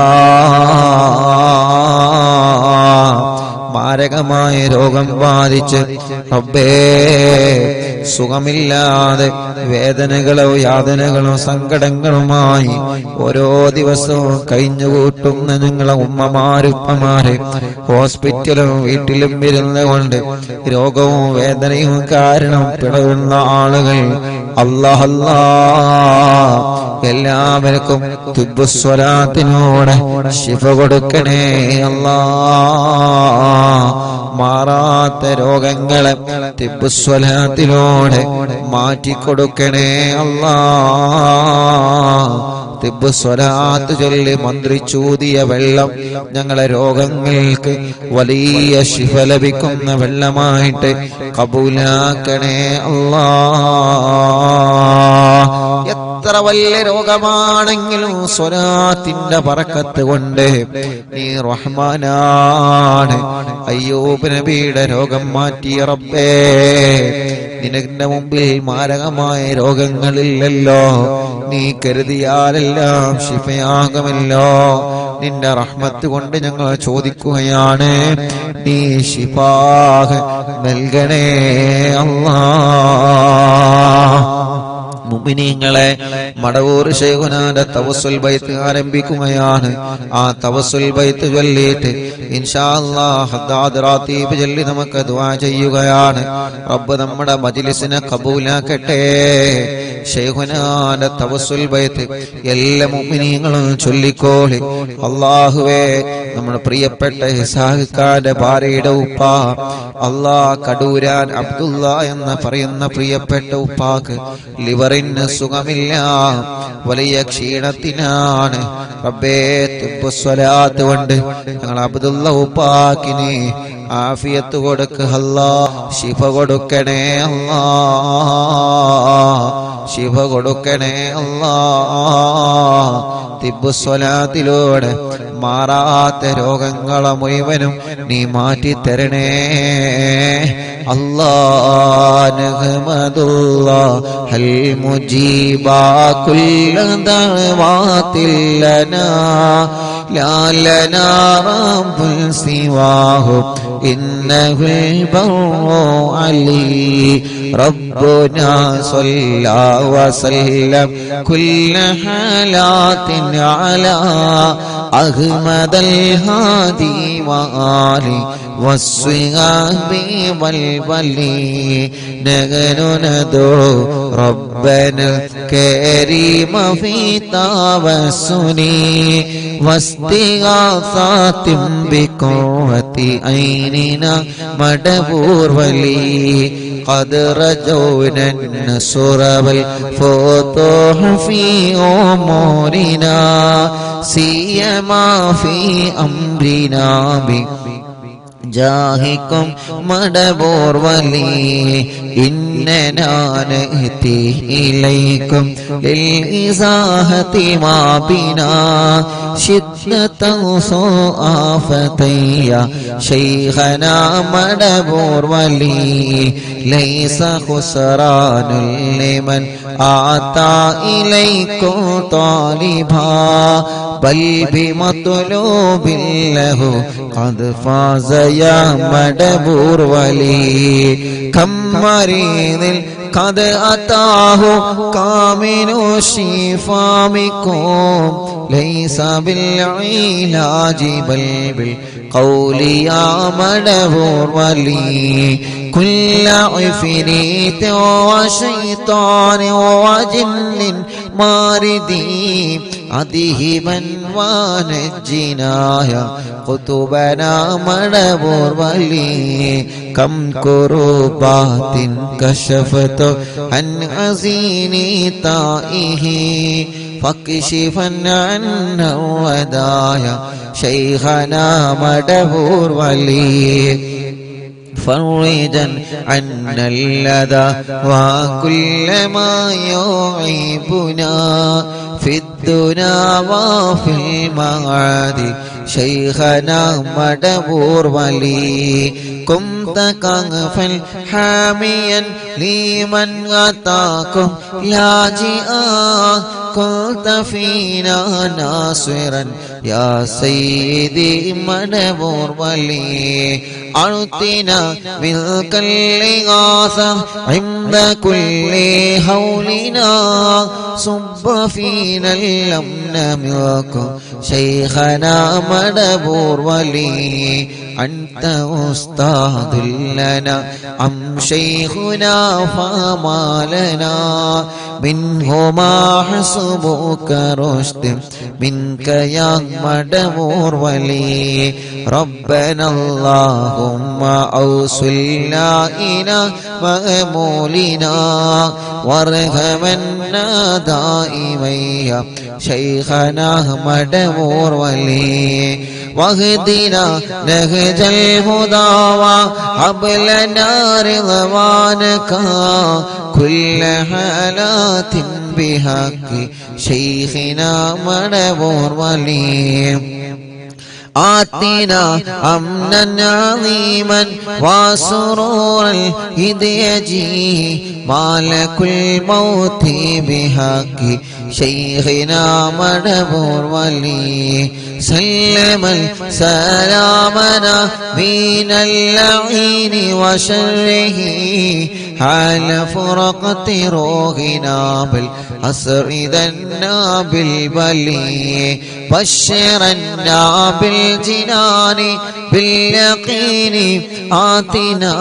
മാരകമായ രോഗം ബാധിച്ച് റബ്ബേ സുഖമില്ലാതെ വേദനകളോ യാതനകളോ സങ്കടങ്ങളുമായി ഓരോ ദിവസവും കഴിഞ്ഞുകൂട്ടുന്ന ഞങ്ങളെ ഉമ്മമാരുപ്പമാരെ ഹോസ്പിറ്റലും വീട്ടിലും ഇരുന്നുകൊണ്ട് രോഗവും വേദനയും കാരണം പിടയുന്ന ആളുകൾ അല്ലാഹ് എല്ലാവർക്കും തിബ്ബ് സ്വലാത്തിനോടെ ശിഫ കൊടുക്കണേ അല്ലാഹ്. മാറാത്ത രോഗങ്ങളെ തിബ്ബ് സ്വലാത്തിലൂടെ മാറ്റിക്കൊടുക്കണേ അല്ലാഹ്. തിബ്ബ് സ്വലാത്ത് ചൊല്ലി മന്ത്രിച്ചൂതിയ വെള്ളം ഞങ്ങളെ രോഗങ്ങൾക്ക് വലിയ ശിഫ ലഭിക്കുന്ന വെള്ളമായിട്ട് കബൂലാക്കണേ അല്ലാഹ്. എത്ര വലിയ രോഗമാണെങ്കിലും സ്വലാത്തിന്റെ ബറക്കത്ത് കൊണ്ട് നീ റഹ്മാനാണ്. അയ്യൂബ് നബിയുടെ രോഗം മാറ്റിയ റബ്ബേ, നിനന്റെ മുമ്പിൽ മാരകമായ രോഗങ്ങളില്ലല്ലോ. നീ കരുതിയാലെല്ലാം ശിഫയാകുമല്ലോ. നിന്റെ റഹ്മത്ത് കൊണ്ട് ഞങ്ങൾ ചോദിക്കുകയാണ്, നീ ശിഫാഹ് നൽകണേ അല്ലാഹ്. മുഅ്മിനീങ്ങളെ, മടവൂർ ശൈഖുനാന്റെ തവസ്സുൽ ബൈത്ത് ആരംഭിക്കുകയാണ്. ആ തവസ്സുൽ ബൈത്ത് ചൊല്ലിയിട്ട് ഇൻഷാ അല്ലാഹ് ഹദ്ദാദ് റാത്തീബ് ചൊല്ലി നമുക്ക് ദുആ ചെയ്യുകയാണ്. റബ്ബ് നമ്മുടെ മജ്ലിസിനെ കബൂലാക്കട്ടെ. ശൈഖുനാന്റെ തവസ്സുൽ ബൈത്ത് എല്ലാ മുഅ്മിനീങ്ങളും ചൊല്ലിക്കോളി. അല്ലാഹുവേ, നമ്മുടെ പ്രിയപ്പെട്ട ഇസാഖിന്റെ ഭാര്യയുടെ ഉപ്പ അല്ലാഹ് കടൂരാൻ അബ്ദുള്ള എന്ന് പറയുന്ന പ്രിയപ്പെട്ട ഉപ്പാക്ക് ലിവറിന് സുഖമില്ല, വലിയ ക്ഷീണത്തിനാണ്. റബ്ബേ, തിബ്ബ് സ്വലാത്ത് കൊണ്ട് ഞങ്ങൾ അബ്ദുള്ള ഉപ്പാക്കിന് ആഫിയത്ത് കൊടുക്ക് അല്ലാഹ്. ശിഫ കൊടുക്കണേ അല്ലാഹ്, ശിഫ കൊടുക്കണേ അല്ലാഹ്. തിബ്ബ് സ്വലാത്തിലൂടെ മാറാത്ത രോഗങ്ങളെ മുഴുവനും നീ മാറ്റി തരണേ അല്ലാഹ്. നഹ്മദുല്ലാഹൽ മുജീബാ കുല്ല ദഅവാതിൽ ലനാ ലാ ലനാ റബ്ബുൻ സിവാഹു ഇന്നഹുൽ ബർറു അലി റബ്ബുനാ സ്വല്ലാ വസല്ലം കുല്ല ഹാലാത്തിൻ അലാ അഹ്മദൽ ഹാദി വആലി വസ്വിഹാബി വൽവലി നഗനു നദു റബ്ബനൽ കരീമ ഫീ തവസ്സുനി വസ്തിഗാസാതിം ബിഖുവതി ഐനിന മടബൂർ വലി قد رجونا النصر والفتوح في أمورنا سيما في أمرنا جاهكم مدبور ولي إننا نأتي إليكم للإزاحة ما بنا شدة آفة يا شيخنا مدبور ولي ليس خسران لمن آتى إليكم طالبا بل بمطلوب له قد فاز يا مدبور ولي كم مريض قد أتاه كامل الشفاء منكم ليس بالعلاج بل بالقول يا مدبور ولي كل عفريت وشيطان وجن ماردي أذهبا ونجنا يا قطبنا مدبور ولي كم كربات كشفت عن حزين طائه فاكشفا عنا ودايا شيخنا مدبور ولي فرجا عنا اللذى وكل ما يعيبنا في الدنيا وفي المعاد شيخنا مدبور ولي كنت كهفا حاميا لمن أتاكم لاجئا كنت فينا ناصرا يا سيدي مدبور ولي أعطنا منك الإغاثة عند كل هولنا صب فينا الأمن منكم شيخنا مدبور ولي أنت أستاذ لنا أم شيخنا فما لنا منهما حسبك رشد منك يا مدبور ولي ربنا اللهم أوصلنا إلى مأمولنا وارحمنا دائما يا شيخنا مدبور ولي واهدنا نهج الهدى وهب لنا رضوانك كل حالات بحق شيخنا مدبور ولي آتنا أمنا عظيما وسرورا إذ يجي مالك الموت بحق شيخنا مدبور ولي سلم سلامنا من اللعين وشره حال فرقة روحنا بالأسر ذنا بالبلي بشرنا بالجنان باليقين آتنا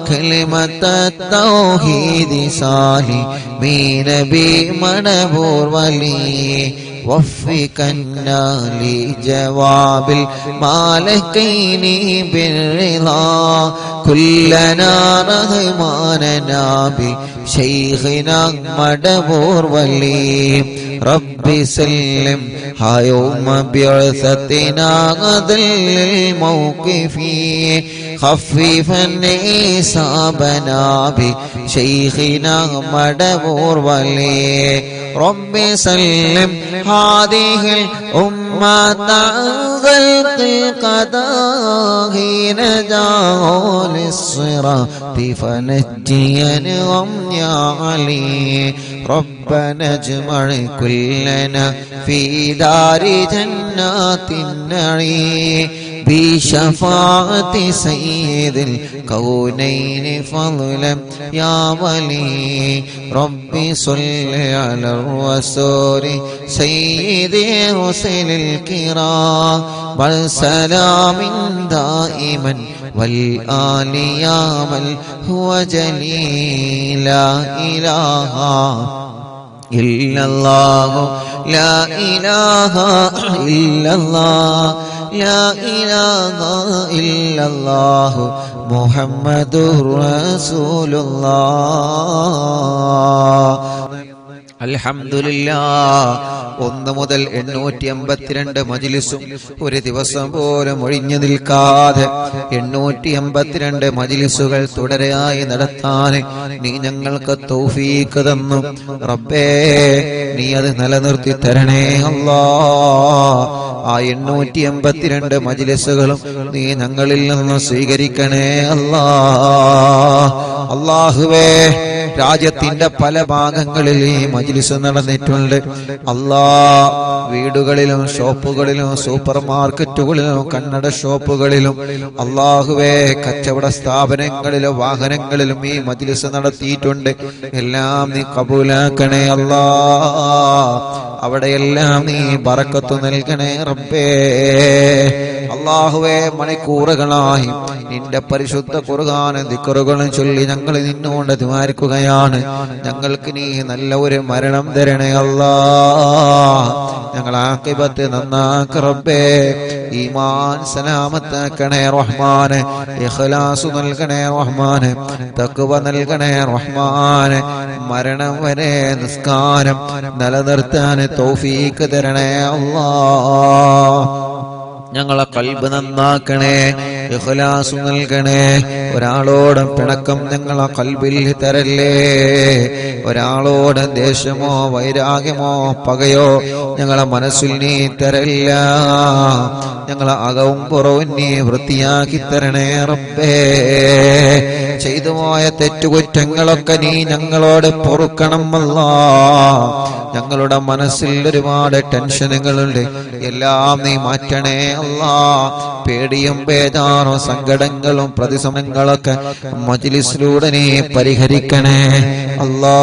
كلمة التوحيد سالمين بمدبور ولي وفقنا لجواب المالكين بالرضا كلنا رحماننا بشيخنا مدبور ولي رب سلم يوم بعثتنا غدل الموقف خففا حسابنا بشيخنا مدبور ولي رب سلم هذه الأمة غلق القضاء نجاه للصراط فنجينهم يا علي ربنا اجمع كلنا في دار جنات النعيم بشفاعة سيد الكونين فضلا يا ولي ربي صل على الرسول سيد رسل الكرام والسلام دائما والآل يا من هو جليل لا إله إلا الله لا إله إلا الله لا إله إلا الله محمد رسول الله അൽഹംദുലില്ലാഹ് 1 മുതൽ 882 മജ്ലിസും ഒരു ദിവസം പോലും ഒഴിഞ്ഞു നിൽക്കാതെ 882 മജ്ലിസുകൾ തുടരെയായി നടത്താൻ നീ ഞങ്ങൾക്ക് തൗഫീഖ് തന്നു റബ്ബേ. നീ അത് നിലനിർത്തി തരണേ അല്ലാഹ്. ആ 882 മജ്ലിസുകളും നീ ഞങ്ങളിൽ നിന്ന് സ്വീകരിക്കണേ അല്ലാഹ്. അല്ലാഹുവേ, രാജ്യത്തിന്റെ പല ഭാഗങ്ങളിൽ ഈ മജ്ലിസ് നടന്നിട്ടുണ്ട് അല്ലാഹ്. വീടുകളിലും ഷോപ്പുകളിലും സൂപ്പർ മാർക്കറ്റുകളിലും കണ്ണട ഷോപ്പുകളിലും അല്ലാഹുവേ, കച്ചവട സ്ഥാപനങ്ങളിലും വാഹനങ്ങളിലും ഈ മജ്ലിസ് നടത്തിയിട്ടുണ്ട്. എല്ലാം നീ കബൂലാക്കണേ അല്ലാഹ്. അവിടെയെല്ലാം നീ ബറക്കത്ത് നൽകണേ റബ്ബേ. അല്ലാഹുവേ, മണിക്കൂറുകളായി നിന്റെ പരിശുദ്ധ ഖുർആൻ ദിക്റുകളും ചൊല്ലി ഞങ്ങൾ നിന്നോട് ദുആരിക്കുകയാണ്. ഞങ്ങൾക്ക് നീ നല്ല ഒരു മരണം തരണേ അല്ലാഹ്. ഞങ്ങൾ ആഖിബത്ത് നന്നാക്ക് റബ്ബേ. ഈമാൻ സലാമത്താക്കണേ റഹ്മാനെ. ഇഖ്ലാസ് നൽകണേ റഹ്മാനെ. തഖ്വ നൽകണേ റഹ്മാനെ. മരണം വരെ നിസ്കാരം നിലനിർത്താൻ തൗഫീഖ് തരണേ അല്ലാഹ്. ഞങ്ങളെ ഖൽബ് നന്നാക്കണേ, ഇഖ്ലാസ് നൽകണേ. ഒരാളോടും പിണക്കം ഞങ്ങളെ ഖൽബിൽ തരല്ലേ. ഒരാളോട് ദേഷ്യമോ വൈരാഗ്യമോ പകയോ ഞങ്ങളെ മനസ്സിൽ നീ തരല്ല. ഞങ്ങളെ അകവും പുറവും നീ വൃത്തിയാക്കി തരണേ റബ്ബേ. ചെയ്തു പോയ തെറ്റുകുറ്റങ്ങളൊക്കെ നീ ഞങ്ങളോട് പൊറുക്കണം അല്ലാ. ഞങ്ങളുടെ മനസ്സിൽ ഒരുപാട് ടെൻഷനുകളുണ്ട്, എല്ലാം നീ മാറ്റണേ അല്ലാ. പേടിയും ബേജാറും സങ്കടങ്ങളും പ്രതിസന്ധികളൊക്കെ മജ്‌ലിസിലൂടെ നീ പരിഹരിക്കണേ അല്ലാ.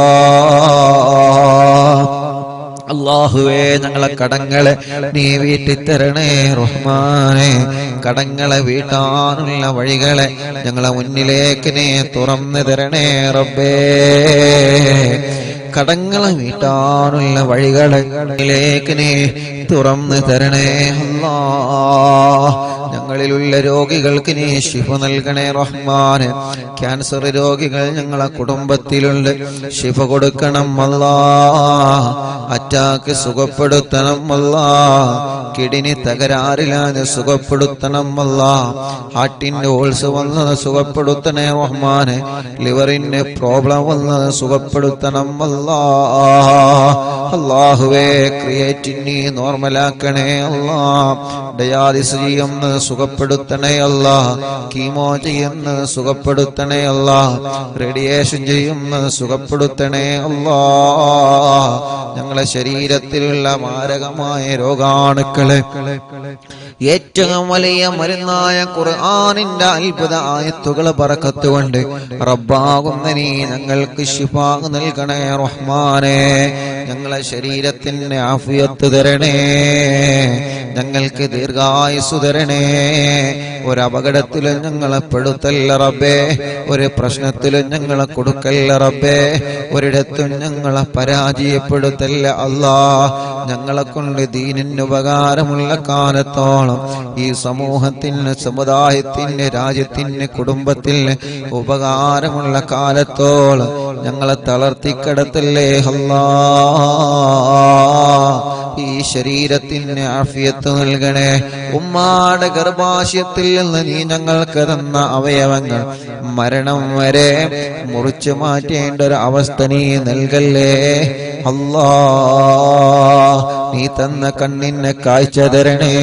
അല്ലാഹുവേ, ഞങ്ങളെ കടങ്ങളെ നീ വീട്ടിത്തരണേ റഹ്മാനെ. കടങ്ങളെ വീട്ടാനുള്ള വഴികളെ ഞങ്ങളെ മുന്നിലേക്ക് നീ തുറന്നു തരണേ റബ്ബേ. കടങ്ങളെ വീട്ടാനുള്ള വഴികളെ മുന്നിലേക്ക് നീ തുറന്നു തരണേ അല്ലാ. ഞങ്ങളിലുള്ള രോഗികൾക്ക് നീ ശിഫ നൽകണേ റഹ്മാനെ. ക്യാൻസർ രോഗികൾ ഞങ്ങളെ കുടുംബത്തിലുണ്ട്, ശിഫ കൊടുക്കണം അല്ലാ. അറ്റാക്ക് സുഖപ്പെടുത്തണം അല്ലാ. കിഡ്നി തകരാറില്ലാതെ സുഖപ്പെടുത്തണം അല്ലാ. ഹാർട്ടിന്റെ ഓൾസ് വന്നത് സുഖപ്പെടുത്തണേ റഹ്മാനെ. ലിവറിന്റെ പ്രോബ്ലം വന്നത് സുഖപ്പെടുത്തണം അല്ലാ. അല്ലാഹുവേ, ക്രിയേറ്റിനി നോർമലാക്കണേ അല്ലാ. ഡയാലിസിസ് ചെയ്യുന്നത് സുഖപ്പെടുത്തണേ അല്ലാ. കീമോ ചെയ്യുന്നത് സുഖപ്പെടുത്തണേ അല്ലാ. റേഡിയേഷൻ ചെയ്യുന്നത് സുഖപ്പെടുത്തണേ അല്ലാ. ഞങ്ങളെ ശരീരത്തിലുള്ള മാരകമായ രോഗാണുക്കളെ ഏറ്റവും വലിയ മരുന്നായ ഖുർആനിന്റെ അത്ഭുത ആയത്തുകളെ ബറക്കത്ത് കൊണ്ട് റബ്ബാകുന്ന നീ ഞങ്ങൾക്ക് ശിഫാ നൽകണേ റഹ്മാനെ. ഞങ്ങളെ ശരീരത്തിന് ആഫിയത്ത് തരണേ, ഞങ്ങൾക്ക് ദീർഘായുസ് തരണേ. ഒരപകടത്തിലും ഞങ്ങളെ പെടുത്തല്ല റബ്ബേ, ഒരു പ്രശ്നത്തിലും ഞങ്ങളെ കൊടുക്കല്ല റബ്ബേ, ഒരിടത്തും ഞങ്ങളെ പരാജയപ്പെടുത്തല്ല അല്ലാ. ഞങ്ങളെ കൊണ്ട് ദീനിന് ഉപകാരമുള്ള കാലത്തോളം ഈ സമൂഹത്തിന്, സമുദായത്തിന്, രാജ്യത്തിന്, കുടുംബത്തിന് ഉപകാരമുള്ള കാലത്തോളം ഞങ്ങളെ തളർത്തിക്കിടത്തല്ലേ അല്ലാ. ഈ ശരീരത്തിന് ആഫിയത്ത് നൽകണേ. ഉമ്മാടെ ഗർഭാശയത്തിൽ നിന്ന് നീ ഞങ്ങൾക്ക് തന്ന അവയവങ്ങൾ മരണം വരെ മുറിച്ചു മാറ്റേണ്ട ഒരു അവസ്ഥ നീ നൽകല്ലേ അല്ലാ. നീ തന്ന കണ്ണിന് കാഴ്ച തരണേ,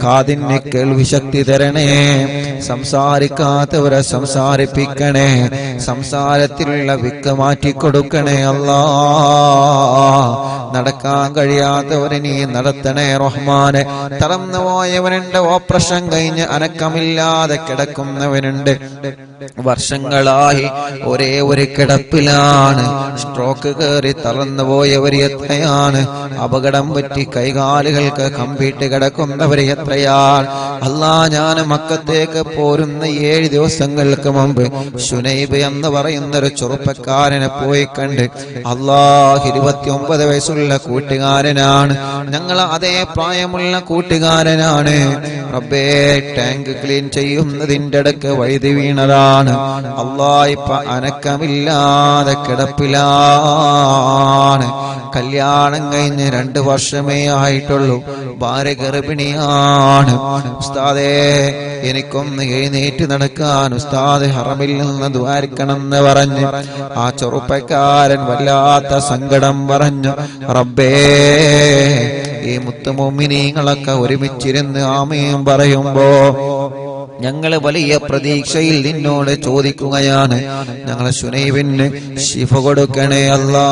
കാതിന് കേൾവി ശക്തി തരണേ. സംസാരിക്കാത്തവരെ സംസാരിപ്പിക്കണേ, സംസാരത്തിലുള്ള വിക്ക് മാറ്റിക്കൊടുക്കണേ അല്ലാ. നടക്കാൻ കഴിയാത്തവരെ നീ നടത്തണേ റഹ്മാനെ. തളർന്നുപോയവനുണ്ട്, ഓപ്പറേഷൻ കഴിഞ്ഞ് അനക്കമില്ലാതെ കിടക്കുന്നവനുണ്ട്, വർഷങ്ങളായി ഒരേ ഒരു കിടപ്പിലാണ്. സ്ട്രോക്ക് കയറി തളർന്നു പോയവർ എത്രയാണ്, അപകടം പറ്റി കൈകാലുകൾക്ക് കമ്പിട്ട് കിടക്കുന്നവർ എത്രയാണ്. അല്ലാ, ഞാൻ മക്കത്തേക്ക് പോരുന്ന 7 ദിവസങ്ങൾക്ക് മുമ്പ് ശുനൈബ് എന്ന് പറയുന്ന ഒരു ചെറുപ്പക്കാരനെ പോയി കണ്ട്. അല്ലാഹ്, 29 വയസ്സുള്ള കൂട്ടുകാരനാണ്, ഞങ്ങൾ അതേ പ്രായമുള്ള കൂട്ടുകാരനാണ്. റബ്ബേ, ടാങ്ക് ക്ലീൻ ചെയ്യുന്നതിന്റെ ഇടക്ക് വഴുതി വീണതാണ്. അല്ലാഹ്, ഇപ്പൊ അനക്കമില്ലാതെ കിടപ്പിലാണ്. കല്യാണം കഴിഞ്ഞ് 2 വർഷമേ ആയിട്ടുള്ളൂ, ഭാര്യ ഗർഭിണിയാണ്. ഉസ്താദേ, എനിക്കൊന്ന് എഴുന്നേറ്റ് നടക്കാൻ ഉസ്താദ് ഹറമിൽ നിന്ന് ദ്വാരിക്കണമെന്ന് പറഞ്ഞ് ആ ചെറുപ്പക്കാരൻ വല്ലാത്ത സങ്കടം പറഞ്ഞു. റബ്ബേ, ഈ മുത്തുമോമിനീങ്ങളൊക്കെ ഒരുമിച്ചിരുന്ന് ആമീൻ പറയുമ്പോ ഞങ്ങൾ വലിയ പ്രതീക്ഷയിൽ നിന്നോട് ചോദിക്കുകയാണ്. ഞങ്ങളെ ശുനൈബിന് ശിഫ കൊടുക്കണേ അല്ലാ,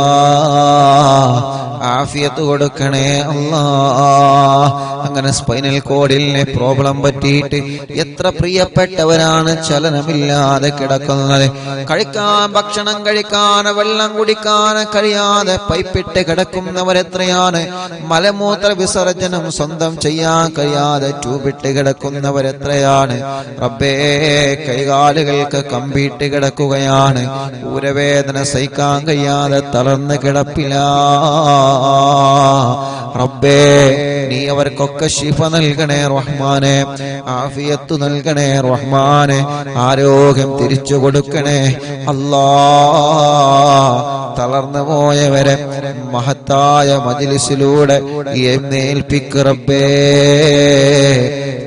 ആഫിയത്ത് കൊടുക്കണേ അല്ലാ. അങ്ങനെ സ്പൈനൽ കോഡിലെ പ്രോബ്ലം പറ്റിയിട്ട് എത്ര പ്രിയപ്പെട്ടവരാണ് ചലനമില്ലാതെ കിടക്കുന്നത്. കഴിക്കാൻ, ഭക്ഷണം കഴിക്കാൻ, വെള്ളം കുടിക്കാൻ കഴിയാതെ പൈപ്പിട്ട് കിടക്കുന്നവരെത്രയാണ്. മലമൂത്ര വിസർജനം സ്വന്തം ചെയ്യാൻ കഴിയാതെ ട്യൂബിട്ട് കിടക്കുന്നവരെത്രയാണ്. റബ്ബേ, കൈകാലുകൾക്ക് കമ്പിട്ട് കിടക്കുകയാണ്, ഊരവേദന സഹിക്കാൻ കഴിയാതെ തളർന്ന് കിടപ്പിലാ. റബ്ബേ, നീ അവർക്കൊക്കെ ശിഫ നൽകണേ റഹ്മാനെ, ആഫിയത്ത് നൽകണേ റഹ്മാനെ, ആരോഗ്യം തിരിച്ചു കൊടുക്കണേ അല്ലാ. തളർന്നു പോയവരെ മഹത്തായ മജ്‌ലിസിലൂടെ എഴുന്നേൽപ്പിക്ക് റബ്ബേ.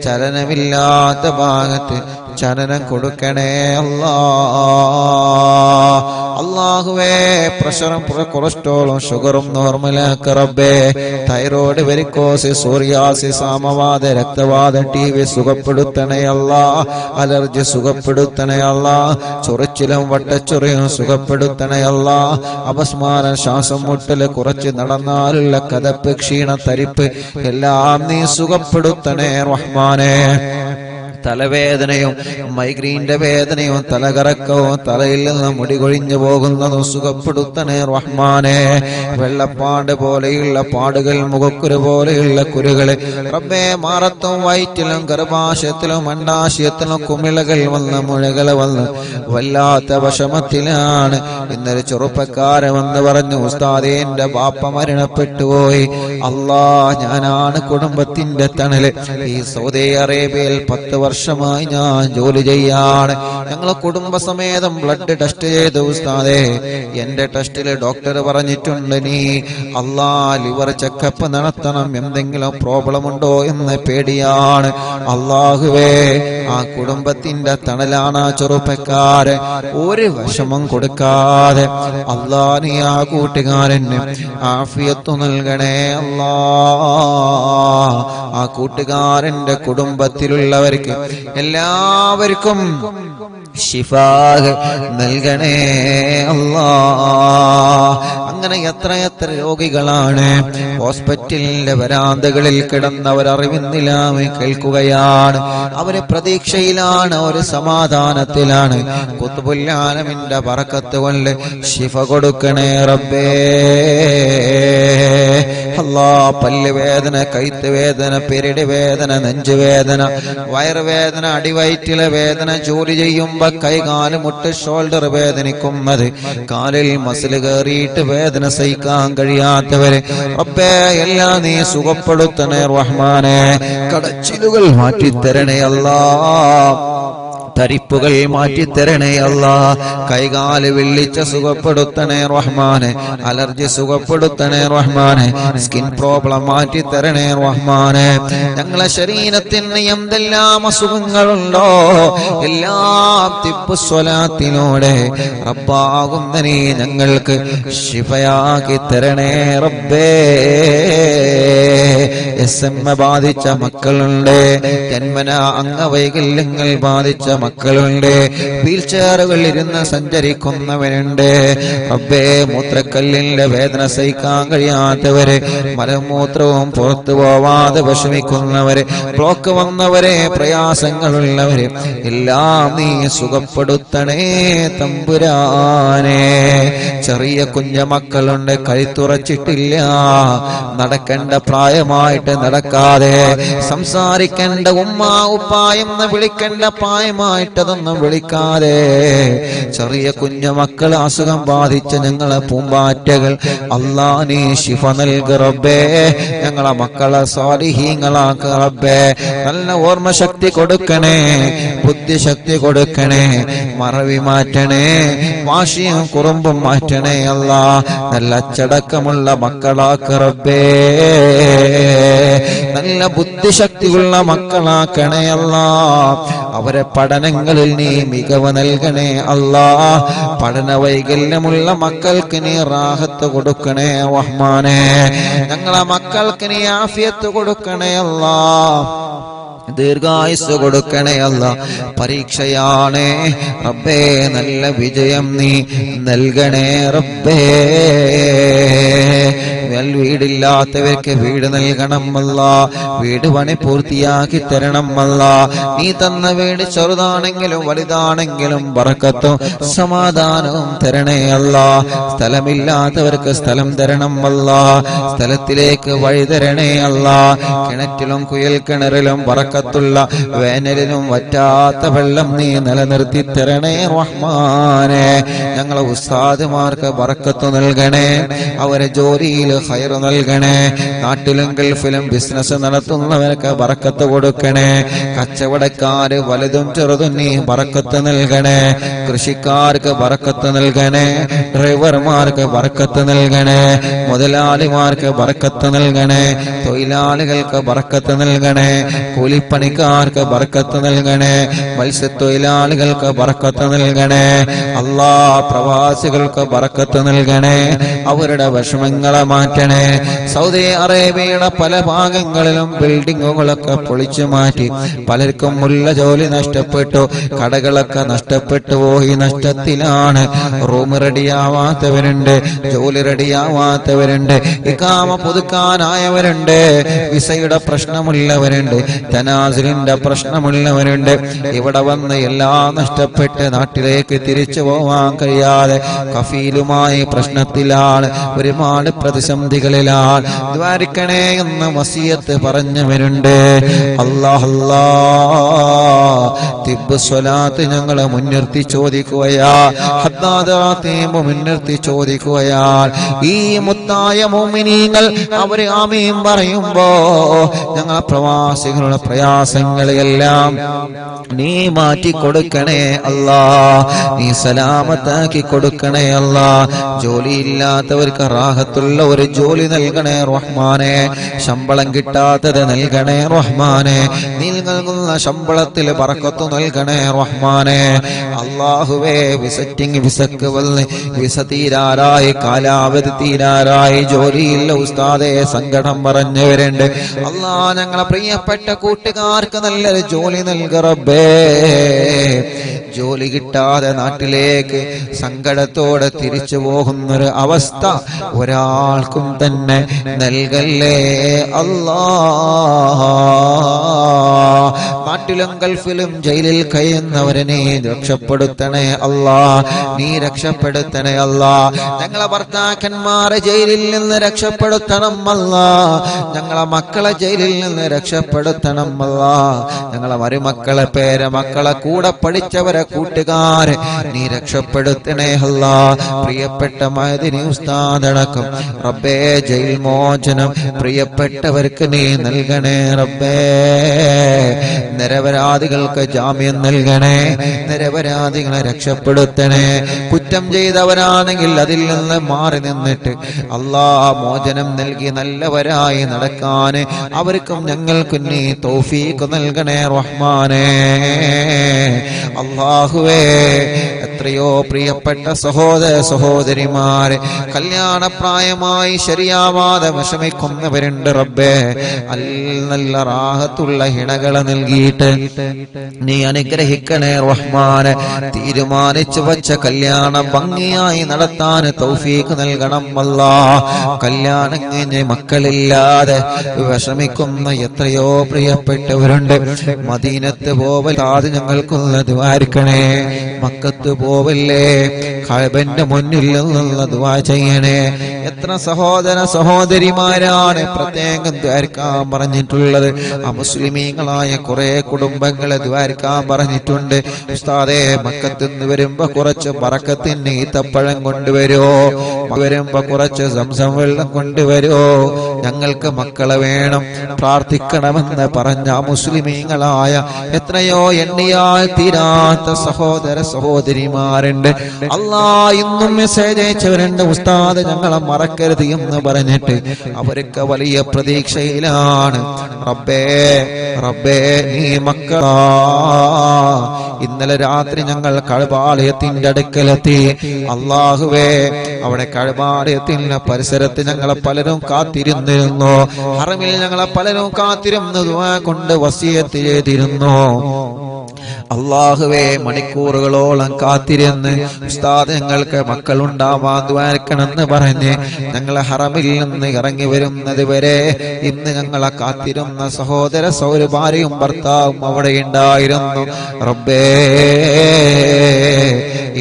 ചലനമില്ലാത്ത ഭാഗത്ത് ചലനം കൊടുക്കണേ അല്ലാ. അല്ലാഹുവേ പ്രഷറും കൊളസ്ട്രോളും ഷുഗറും നോർമലാക്ക റബ്ബേ. തൈറോയ്ഡ്, വെരിക്കോസ്, സോറിയാസിസ്, ആമവാദ, രക്തവാദ, TB സുഖപ്പെടുത്തണേ അല്ലാ. അലർജി സുഖപ്പെടുത്തണേ അല്ലാ. ചൊറിച്ചിലും വട്ടച്ചൊറിയും സുഖപ്പെടുത്തണേ അല്ലാ. അപസ്മാരം, ശ്വാസം മുട്ടല്, കുറച്ച് നടന്നാലുള്ള കതപ്പ്, ക്ഷീണ, തരിപ്പ് എല്ലാം നീ സുഖപ്പെടുത്തണേ റഹ്മാനേ. തലവേദനയും മൈഗ്രീന്റെ വേദനയും തലകറക്കവും തലയിൽ നിന്ന് മുടി കൊഴിഞ്ഞു പോകുന്നതും സുഖപ്പെടുത്തണേ റഹ്മാനേ. വെള്ളപ്പാട് പോലെയുള്ള പാടുകൾ, മുഖക്കുരു പോലെയുള്ള കുരുകള് റബ്ബേ, മാറത്തും വയറ്റിലും ഗർഭാശയത്തിലും അണ്ഡാശയത്തിലും കുമിളകൾ വന്ന് മുഴകൾ വന്ന് വല്ലാത്ത വിഷമത്തിലാണ്. ഇന്നൊരു ചെറുപ്പക്കാരൻ വന്ന് പറഞ്ഞു, ഉസ്താദേ എന്റെ ബാപ്പ മരണപ്പെട്ടുപോയി. അല്ലാ, ഞാനാണ് കുടുംബത്തിന്റെ തണല്. ഈ സൗദി അറേബ്യയിൽ 10 വർഷമായി ഞാൻ ജോലി ചെയ്യാണ്. ഞങ്ങളെ കുടുംബസമേതം ബ്ലഡ് ടെസ്റ്റ് ചെയ്തു ഉസ്താദേ. എന്റെ ടെസ്റ്റില് ഡോക്ടർ പറഞ്ഞിട്ടുണ്ട്, നീ ലിവർ ചെക്കപ്പ് നടത്തണം, എന്തെങ്കിലും പ്രോബ്ലം ഉണ്ടോ എന്ന് പേടിയാണ്. അല്ലാഹുവേ, ആ കുടുംബത്തിന്റെ തണലാണ് ആ ചെറുപ്പക്കാരൻ. ഒരു വിഷമം കൊടുക്കാതെ അല്ലാ, നീ ആ കൂട്ടുകാരന് ആഫിയത്ത് നൽകണേ അല്ലാ. ആ കൂട്ടുകാരന്റെ കുടുംബത്തിലുള്ളവർക്ക് എല്ലാവർക്കും ശിഫാഹ് നൽകണേ അല്ലാ. അങ്ങനെ എത്ര രോഗികളാണ് ഹോസ്പിറ്റലിന്റെ വരാന്തകളിൽ കിടന്നവർ അറിവിന്നില്ലാതെ കേൾക്കുകയാണ്. അവര് പ്രതീക്ഷയിലാണ്, ഒരു സമാധാനത്തിലാണ്. ഖുത്ബുൽ ആലമിന്റെ ബറക്കത്ത് കൊണ്ട് ശിഫ കൊടുക്കണേ റബ്ബേ. അല്ലാ, പല്ല് വേദന, കൈത്ത് വേദന, പെരടി വേദന, നെഞ്ചുവേദന, വയറുവേദന, അടിവയറ്റിലെ വേദന, ജോലി ചെയ്യുമ്പോ കൈകാല് മുട്ട് ഷോൾഡർ വേദനിക്കുന്നത്, കാലിൽ മസിൽ കയറിയിട്ട് വേദന സഹിക്കാൻ കഴിയാത്തവര് റബ്ബേ എല്ലാം നീ സുഖപ്പെടുത്തണേ റഹ്മാനേ. കടച്ചിലുകൾ മാറ്റിത്തരണേ അല്ലാ. തരിപ്പുകൾ മാറ്റിത്തരണേ അല്ലാ. കൈകാല് വിള്ളിച്ച സുഖപ്പെടുത്തണേ റഹ്മാനെ. അലർജി സുഖപ്പെടുത്തണേ റഹ്മാനെ. സ്കിൻ പ്രോബ്ലം മാറ്റിത്തരണേ റഹ്മാനെ. ഞങ്ങളെ ശരീരത്തിന് എന്തെല്ലാം അസുഖങ്ങളുണ്ടോ എല്ലാം തിബ്ബ് സ്വലാത്തിലൂടെ റബ്ബാകുന്ന നീ ഞങ്ങൾക്ക് ശിഫയാക്കി തരണേ റബ്ബേ. SMA ബാധിച്ച മക്കളുണ്ട്, ജന്മന അംഗവൈകല്യങ്ങൾ ബാധിച്ച മക്കളുണ്ട്, വീൽ ചെയറുകളിൽ ഇരുന്ന് സഞ്ചരിക്കുന്നവരുണ്ട് റബ്ബേ. മൂത്രക്കല്ലിന്റെ വേദന സഹിക്കാൻ കഴിയാത്തവര്, മലമൂത്രവും പുറത്തു പോവാതെ വിഷമിക്കുന്നവര്, ബ്ലോക്ക് വന്നവരെ, പ്രയാസങ്ങളുള്ളവര് എല്ലാം നീ സുഖപ്പെടുത്തണേ തമ്പുരാനെ. ചെറിയ കുഞ്ഞമക്കളുണ്ട്, കഴുത്തുറച്ചിട്ടില്ല, നടക്കേണ്ട പ്രായമായിട്ട് നടക്കാതെ, സംസാരിക്കേണ്ട ഉമ്മ ഉപ്പ എന്ന് വിളിക്കേണ്ട പ്രായമായിട്ടതൊന്നും വിളിക്കാതെ, ചെറിയ കുഞ്ഞമക്കൾ അസുഖം ബാധിച്ച ഞങ്ങളെ പൂമ്പാറ്റകൾ അല്ലാ നീ ശിഫ നൽക റബ്ബേ. ഞങ്ങളെ മക്കളെ സ്വാലിഹീങ്ങളാക്ക റബ്ബേ. നല്ല ഓർമ്മശക്തി കൊടുക്കണേ, ബുദ്ധിശക്തി കൊടുക്കണേ, മറവി മാറ്റണേ, വാശിയും കുറുമ്പും മാറ്റണേ അല്ലാ. നല്ല അച്ചടക്കമുള്ള മക്കളാക്ക റബ്ബേ. നല്ല ബുദ്ധിശക്തിയുള്ള മക്കളാക്കണേ അല്ലാ. അവരെ പഠനങ്ങളിൽ നീ മികവ് നൽകണേ അല്ലാ. പഠന വൈകല്യമുള്ള മക്കൾക്ക് നീ റാഹത്ത് കൊടുക്കണേ റഹ്മാനേ. ഞങ്ങളെ മക്കൾക്ക് നീ ആഫിയത്ത് കൊടുക്കണേ അല്ലാ. ദീർഘായുസ് കൊടുക്കണേ അല്ലാ. പരീക്ഷയാണ് റബ്ബേ, നല്ല വിജയം നീ നൽകണേ റബ്ബേ. വീടില്ലാത്തവർക്ക് വീട് നൽകണം അല്ലാ. വീട് പണി പൂർത്തിയാക്കി തരണം അല്ലാ. നീ തന്ന വീട് ചെറുതാണെങ്കിലും വലുതാണെങ്കിലും ബറക്കത്തും സമാധാനവും തരണേ അല്ലാ. സ്ഥലമില്ലാത്തവർക്ക് സ്ഥലം തരണം അല്ലാ. സ്ഥലത്തിലേക്ക് വഴി തരണേ അല്ലാ. കിണറ്റിലും കുയൽ കിണറിലും ബറക്കത്തുള്ള വേനലിനും വറ്റാത്ത വെള്ളം നീ നിലനിർത്തി തരണേ റഹ്മാനെ. ഞങ്ങളെ ഉസ്താദുമാർക്ക് ബറക്കത്ത് നൽകണേ. അവരെ ജോലിയിൽ ഖൈർ നൽകണേ. നൽകണേ. നാട്ടിലും ഗൾഫിലും ബിസിനസ് നടത്തുന്നവർക്ക് ബറക്കത്ത് കൊടുക്കണേ. കച്ചവടക്കാര് വലുതും ചെറുതും നീ ബറക്കത്ത് നൽകണേ. കൃഷിക്കാർക്ക് ബറക്കത്ത് നൽകണേ. ഡ്രൈവർമാർക്ക് ബറക്കത്ത് നൽകണേ. മുതലാളിമാർക്ക് ബറക്കത്ത് നൽകണേ. തൊഴിലാളികൾക്ക് ബറക്കത്ത് നൽകണേ. കൂലിപ്പണിക്കാർക്ക് ബറക്കത്ത് നൽകണേ. മത്സ്യത്തൊഴിലാളികൾക്ക് ബറക്കത്ത് നൽകണേ. അല്ലാ, പ്രവാസികൾക്ക് ബറക്കത്ത് നൽകണേ. അവരുടെ വിഷമങ്ങളെ മാറ്റണേ. സൗദി അറേബ്യയുടെ പല ഭാഗങ്ങളിലും ബിൽഡിങ്ങുകളൊക്കെ പൊളിച്ചു മാറ്റി പലർക്കും ഉള്ള ജോലി നഷ്ടപ്പെട്ടു. കടകളൊക്കെ നഷ്ടപ്പെട്ടു പോയി. നഷ്ടത്തിലാണ്. റൂം റെഡിയാവാത്തവരുണ്ട്, ജോലി റെഡിയാവാത്തവരുണ്ട്, ഇഖാമ പുതുക്കാനായവരുണ്ട്, വിസയുടെ പ്രശ്നമുള്ളവരുണ്ട്, തനാസിലിന്റെ പ്രശ്നമുള്ളവരുണ്ട്. ഇവിടെ വന്ന് എല്ലാം നഷ്ടപ്പെട്ട് നാട്ടിലേക്ക് തിരിച്ചു പോവാൻ കഴിയാതെ കഫീലുമായി പ്രശ്നത്തിലാണ്, ഒരുപാട് പ്രതിസന്ധികളിലാണ്. ദ്വാരിക്കണേ എന്ന് വസിയത്ത് പറഞ്ഞവരുണ്ട്. അല്ലാഹ് തിബ്ബ് സ്വലാത്ത് ഞങ്ങളെ മുൻനിർത്തി ചോദിക്കുകയാ, ഹദ്ദാദാത്തീബ് മുൻനിർത്തി ചോദിക്കുകയാ. ഈ മുത്തായ മുഅ്മിനീങ്ങൾ അവര് ആമീൻ പറയുമ്പോ ഞങ്ങളെ പ്രവാസികളുടെ പ്രയാസങ്ങളെല്ലാം നീ മാറ്റി കൊടുക്കണേ അല്ലാ. നീ സലാമത്താക്കി കൊടുക്കണേ അല്ലാ. ജോലിയില്ലാത്തവർക്ക് റാഹത്തുള്ള ഒരു ജോലി നൽകണേ റഹ്മാനെ. ശമ്പളം കിട്ടാത്തത് നൽകണേ റഹ്മാനെ. നീ നൽകുന്ന ശമ്പളത്തിൽ ബറക്കത്ത് നൽകണേ റഹ്മാനെ. അല്ലാഹുവേ, വിസക്ക് വന്ന് വിസ തീരാറായി, കാലാവധി തീരാറായി, ജോലിയില്ല ഉസ്താദെ സങ്കടം പറഞ്ഞവരുണ്ട്. അല്ലാ, ഞങ്ങളെ പ്രിയപ്പെട്ട കൂട്ടുകാർക്ക് നല്ലൊരു ജോലി നൽക റബ്ബേ. ജോലി കിട്ടാതെ നാട്ടിലേക്ക് സങ്കടത്തോടെ തിരിച്ചു പോകുന്നൊരു അവസ്ഥ ഒരാൾക്കും തന്നെ നൽകല്ലേ അല്ലാ. നാട്ടിലും ഗൾഫിലും ജയിലിൽ കഴിയുന്നവരെ നീ രക്ഷപ്പെടുത്തണേ അല്ലാ. നീ രക്ഷപ്പെടുത്തണേ അല്ലാ. ഞങ്ങളെ ഭർത്താക്കന്മാരെ ജയിലിൽ നിന്ന് രക്ഷപ്പെടുത്തണം അല്ലാ. ഞങ്ങളെ മക്കളെ ജയിലിൽ നിന്ന് രക്ഷപ്പെടുത്തണം അല്ലാ. ഞങ്ങളെ മരുമക്കളെ, പേരമക്കളെ, കൂടെ പഠിച്ചവരെ, കൂട്ടുകാരെ നീ രക്ഷപ്പെടുത്തണേ അല്ലാ. പ്രിയപ്പെട്ട മഅ്ദിനി ഉസ്താദ് അടക്കം റബ്ബേ ജയിൽ മോചനം പ്രിയപ്പെട്ടവർക്ക് നീ നൽകണേ റബ്ബേ. നിരപരാധികൾക്ക് ജാമ്യം നൽകണേ. നിരപരാധികളെ രക്ഷപ്പെടുത്തണേ. കുറ്റം ചെയ്തവരാണെങ്കിൽ അതിൽ നിന്ന് മാറി നിന്നിട്ട് അല്ലാ മോചനം നൽകി നല്ലവരായി നടക്കാൻ അവർക്കും ഞങ്ങൾക്കും നീ തൗഫീഖ് നൽകണേ റഹ്മാനേ. അല്ലാഹുവേ, എത്രയോ പ്രിയപ്പെട്ട സഹോദര സഹോദരിമാരെ കല്യാണപ്രായമായി ശരിയാവാതെ വിഷമിക്കുന്നവരുണ്ട് റബ്ബേ. നല്ല റാഹത്തുള്ള ഹിണകളെ നൽകിയിട്ട് നീ അനുഗ്രഹിക്കണേ റഹ്മാനെ. തീരുമാനിച്ചു വച്ച കല്യാണം ഭംഗിയായി നടത്താൻ തൗഫീഖ് നൽകണം അല്ലാ. കല്യാണം കഴിഞ്ഞ് മക്കളില്ലാതെ വിഷമിക്കുന്ന എത്രയോ പ്രിയപ്പെട്ടവരുണ്ട്. മദീനത്ത് പോവലാതെ ഞങ്ങൾക്കുള്ള ദ്വാരിക്കണേ. മക്കത്ത് പോവല്ലേ, കഅബന്റെ മുന്നിൽ നിന്ന് ദുആ ചെയ്യണേ. എത്ര സഹോദര സഹോദരിമാരാണ് പ്രത്യേകം ദ്വാരിക്കാൻ പറഞ്ഞിട്ടുള്ളത്. അമുസ്ലിമീങ്ങളായ കുറെ കുടുംബങ്ങളെ ദ്വാരിക്കാൻ പറഞ്ഞിട്ടുണ്ട്. ഉസ്താദേ, മക്കത്ത് നിന്ന് വരുമ്പോ കുറച്ച് ബറക്കത്തിന് ഈത്തപ്പഴം കൊണ്ടുവരുമോ, വരുമ്പോ കുറച്ച് സംസം വെള്ളം കൊണ്ടുവരുമോ, ഞങ്ങൾക്ക് മക്കളെ വേണം, പ്രാർത്ഥിക്കണമെന്ന് പറഞ്ഞ മുസ്ലിമീങ്ങളായ എത്രയോ എണ്ണിയാൽ തീരാത്ത സഹോദര സഹോദരിമാരുണ്ട്. അല്ലാ, ഇന്നും മെസ്സേജ് അയച്ചവരുണ്ട്. ഉസ്താദ് ഞങ്ങളെ മറക്കരുത് എന്ന് പറഞ്ഞിട്ട് അവരൊക്കെ വലിയ പ്രതീക്ഷയിലാണ്. റബ്ബേ റബ്ബേ, നീ മക്കളാ. ഇന്നലെ രാത്രി ഞങ്ങൾ കഅബാലയത്തിന്റെ അടുക്കലെത്തി. അല്ലാഹുവേ, അവിടെ കഅബാലയത്തിന്റെ പരിസരത്ത് ഞങ്ങളെ പലരും കാത്തിരുന്നിരുന്നു. ഹറമിൽ ഞങ്ങളെ പലരും കാത്തിരുന്നു, ദുആ കൊണ്ട് വസിയത്ത് ചെയ്തിരുന്നു. അല്ലാഹുവേ, മണിക്കൂറുകളോളം കാത്തിരുന്ന് ഉസ്താദ് ഞങ്ങൾക്ക് മക്കളുണ്ടാവാൻ ദ്വാരക്കണമെന്ന് പറഞ്ഞ് ഞങ്ങളെ ഹറമിൽ നിന്ന് ഇറങ്ങി വരുന്നത് വരെ ഇന്ന് ഞങ്ങളെ കാത്തിരുന്ന സഹോദര ഭാര്യയും ഭർത്താവും അവിടെ ഉണ്ടായിരുന്നു. റബ്ബേ,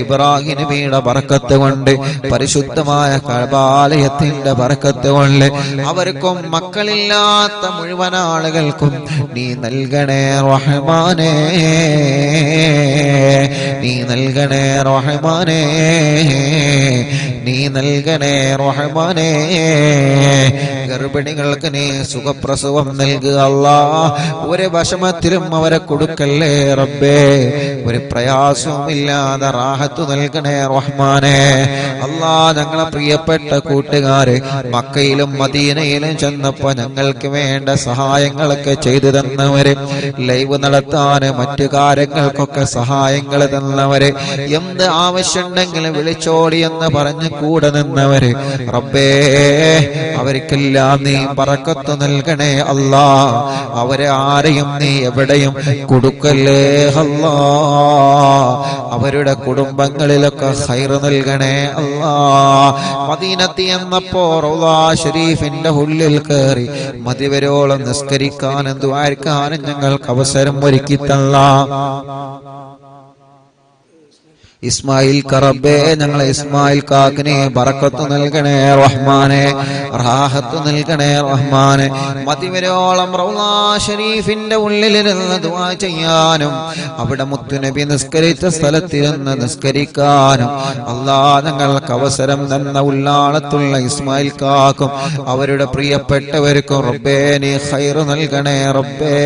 ഇബ്രാഹിം നബിയുടെ ബറക്കത്ത് കൊണ്ട്, പരിശുദ്ധമായ കഅബാലയത്തിന്റെ ബറക്കത്ത് കൊണ്ട് അവർക്കും മക്കളില്ലാത്ത മുഴുവൻ ആളുകൾക്കും നീ നൽകണേ റഹ്മാനേ, നീ നൽകണേ റഹ്മാനേ, നീ നൽകണേ റഹ്മാനേ. ഗർഭിണികൾക്ക് നീ സുഖപ്രസവം നൽകുക അല്ലാഹ്. ഒരു വിഷമത്തിലും അവരെ കൊടുക്കല്ലേ റബ്ബേ. ഒരു പ്രയാസവും ഇല്ലാതെ റാഹത്ത് നൽകണേ റഹ്മാനേ. അല്ലാഹ്, ഞങ്ങളെ പ്രിയപ്പെട്ട കൂട്ടുകാര് മക്കയിലും മദീനയിലും ചെന്നപ്പോ ഞങ്ങൾക്ക് വേണ്ട സഹായങ്ങളൊക്കെ ചെയ്തു തന്നവര്, ലൈവ് നടത്താന് മറ്റു കാര്യങ്ങൾക്കൊക്കെ സഹായങ്ങൾ തന്നവര്, എന്ത് ആവശ്യമുണ്ടെങ്കിലും വിളിച്ചോടി എന്ന് പറഞ്ഞ് കൂടെ നിന്നവര്, റബ്ബേ അവർക്കെല്ലാം നീ ബറക്കത്ത് നൽകണേ അല്ലാഹ്. അവരെ ആരെയും നീ എവിടെയും കൊടുക്കല്ലേ അല്ലാഹ്. അവരുടെ കുടുംബങ്ങളിലൊക്കെ ഖൈർ നൽകണേ അല്ലാഹ്. മദീനത്ത് എന്നപ്പോ റൗളാ ഷരീഫിന്റെ ഉള്ളിൽ കയറി മതിവരോളം നിസ്കരിക്കാനും ദുആർക്കാനും ഞങ്ങൾക്ക് അവസരം ഒരുക്കി തന്ന ഇസ്മായിൽ കറബേ, ഞങ്ങളെ ഇസ്മായിൽ കാക്കിനെ ബറക്കത്ത് നൽകണേ റഹ്മാനെ, റാഹത്ത് നൽകണേ റഹ്മാനെ. മതിവരോളം റൗളാ ഷരീഫിന്റെ ഉള്ളിലിരുന്ന് ദുആ ചെയ്യാനും അവിടെ മുത്തുനബി നിസ്കരിച്ച സ്ഥലത്തിരുന്ന് നിസ്കരിക്കാനും അല്ലാഹ് ഞങ്ങൾക്ക് അവസരം തന്ന ഉള്ളാളത്തുള്ള ഇസ്മായിൽ കാക്കും അവരുടെ പ്രിയപ്പെട്ടവർക്കും റബ്ബേ നീ ഖൈർ നൽകണേ റബ്ബേ.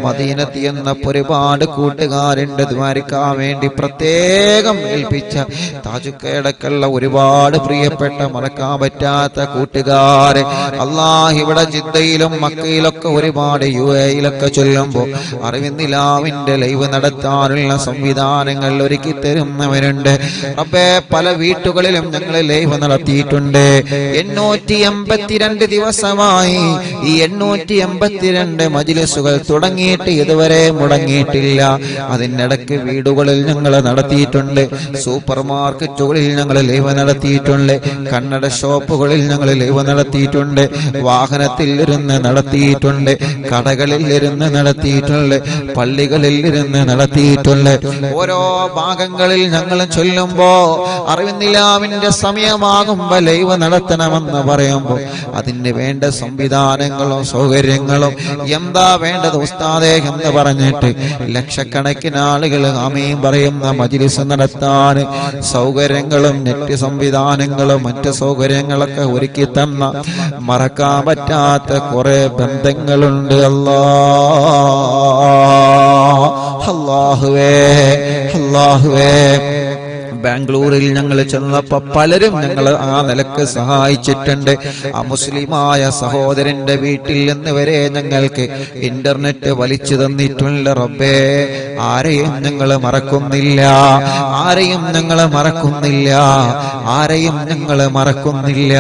മദീനത്ത് എന്നപ്പോൾ ഒരുപാട് കൂട്ടുകാരുണ്ട് ദ്വാരക്കാൻ വേണ്ടി പ്രത്യേകം ഏൽപ്പിച്ച താജുക്കടക്കുള്ള ഒരുപാട് പ്രിയപ്പെട്ട മറക്കാൻ പറ്റാത്ത കൂട്ടുകാരെ അല്ലാഹ് ഇവിടെ ജിദ്ദയിലും മക്കയിലൊക്കെ ഒരുപാട് UAE-യിലൊക്കെ ചൊല്ലുമ്പോൾ അറിവിന്ദിലാവിന്റെ ലൈവ് നടത്താനുള്ള സംവിധാനങ്ങൾ ഒരുക്കി തരുന്നവരുണ്ട് റബ്ബേ. പല വീട്ടുകളിലും ഞങ്ങൾ ലൈവ് നടത്തിയിട്ടുണ്ട്. 882 ദിവസമായി ഈ 882 മജ്‌ലിസുകൾ തുടങ്ങിയിട്ട് ഇതുവരെ മുടങ്ങിയിട്ടില്ല. അതിനിടയ്ക്ക് വീടുകളിൽ ഞങ്ങൾ നടത്തിയിട്ടുണ്ട്, സൂപ്പർ മാർക്കറ്റുകളിൽ ഞങ്ങൾ ലൈവ് നടത്തിയിട്ടുണ്ട്, കണ്ണട ഷോപ്പുകളിൽ ഞങ്ങൾ ലൈവ് നടത്തിയിട്ടുണ്ട്, വാഹനത്തിൽ ഇരുന്ന് നടത്തിയിട്ടുണ്ട്, കടകളിൽ ഇരുന്ന് നടത്തിയിട്ടുണ്ട്, പള്ളികളിൽ ഇരുന്ന് നടത്തിയിട്ടുണ്ട്. ഓരോ ഭാഗങ്ങളിൽ ഞങ്ങൾ ചൊല്ലുമ്പോ അറിവിന്ദിലാവിന്റെ സമയമാകുമ്പോ ലൈവ് നടത്തണമെന്ന് പറയുമ്പോൾ അതിന് വേണ്ട സംവിധാനങ്ങളും സൗകര്യങ്ങളും എന്താ വേണ്ടത് ഉസ്താദേ എന്ന് പറഞ്ഞിട്ട് ലക്ഷക്കണക്കിന് ആളുകൾ ആമീൻ പറയുന്ന മജ്‌ലിസ് നടത്താൻ സൗകര്യങ്ങളും നെറ്റ് സംവിധാനങ്ങളും മറ്റ് സൗകര്യങ്ങളൊക്കെ ഒരുക്കി തന്ന മറക്കാൻ പറ്റാത്ത കുറെ ബന്ധങ്ങളുണ്ട് അല്ലാഹുവേ, അല്ലാഹുവേ. ബാംഗ്ലൂരിൽ ഞങ്ങൾ ചെന്നപ്പോ പലരും ഞങ്ങൾ ആ നിലക്ക് സഹായിച്ചിട്ടുണ്ട്. ആ മുസ്ലിമായ സഹോദരന്റെ വീട്ടിൽ നിന്ന് വരെ ഞങ്ങൾക്ക് ഇന്റർനെറ്റ് വലിച്ചു തന്നിട്ടുണ്ട് റബ്ബേ. ആരെയും ഞങ്ങൾ മറക്കുന്നില്ല, ആരെയും ഞങ്ങൾ മറക്കുന്നില്ല, ആരെയും ഞങ്ങൾ മറക്കുന്നില്ല.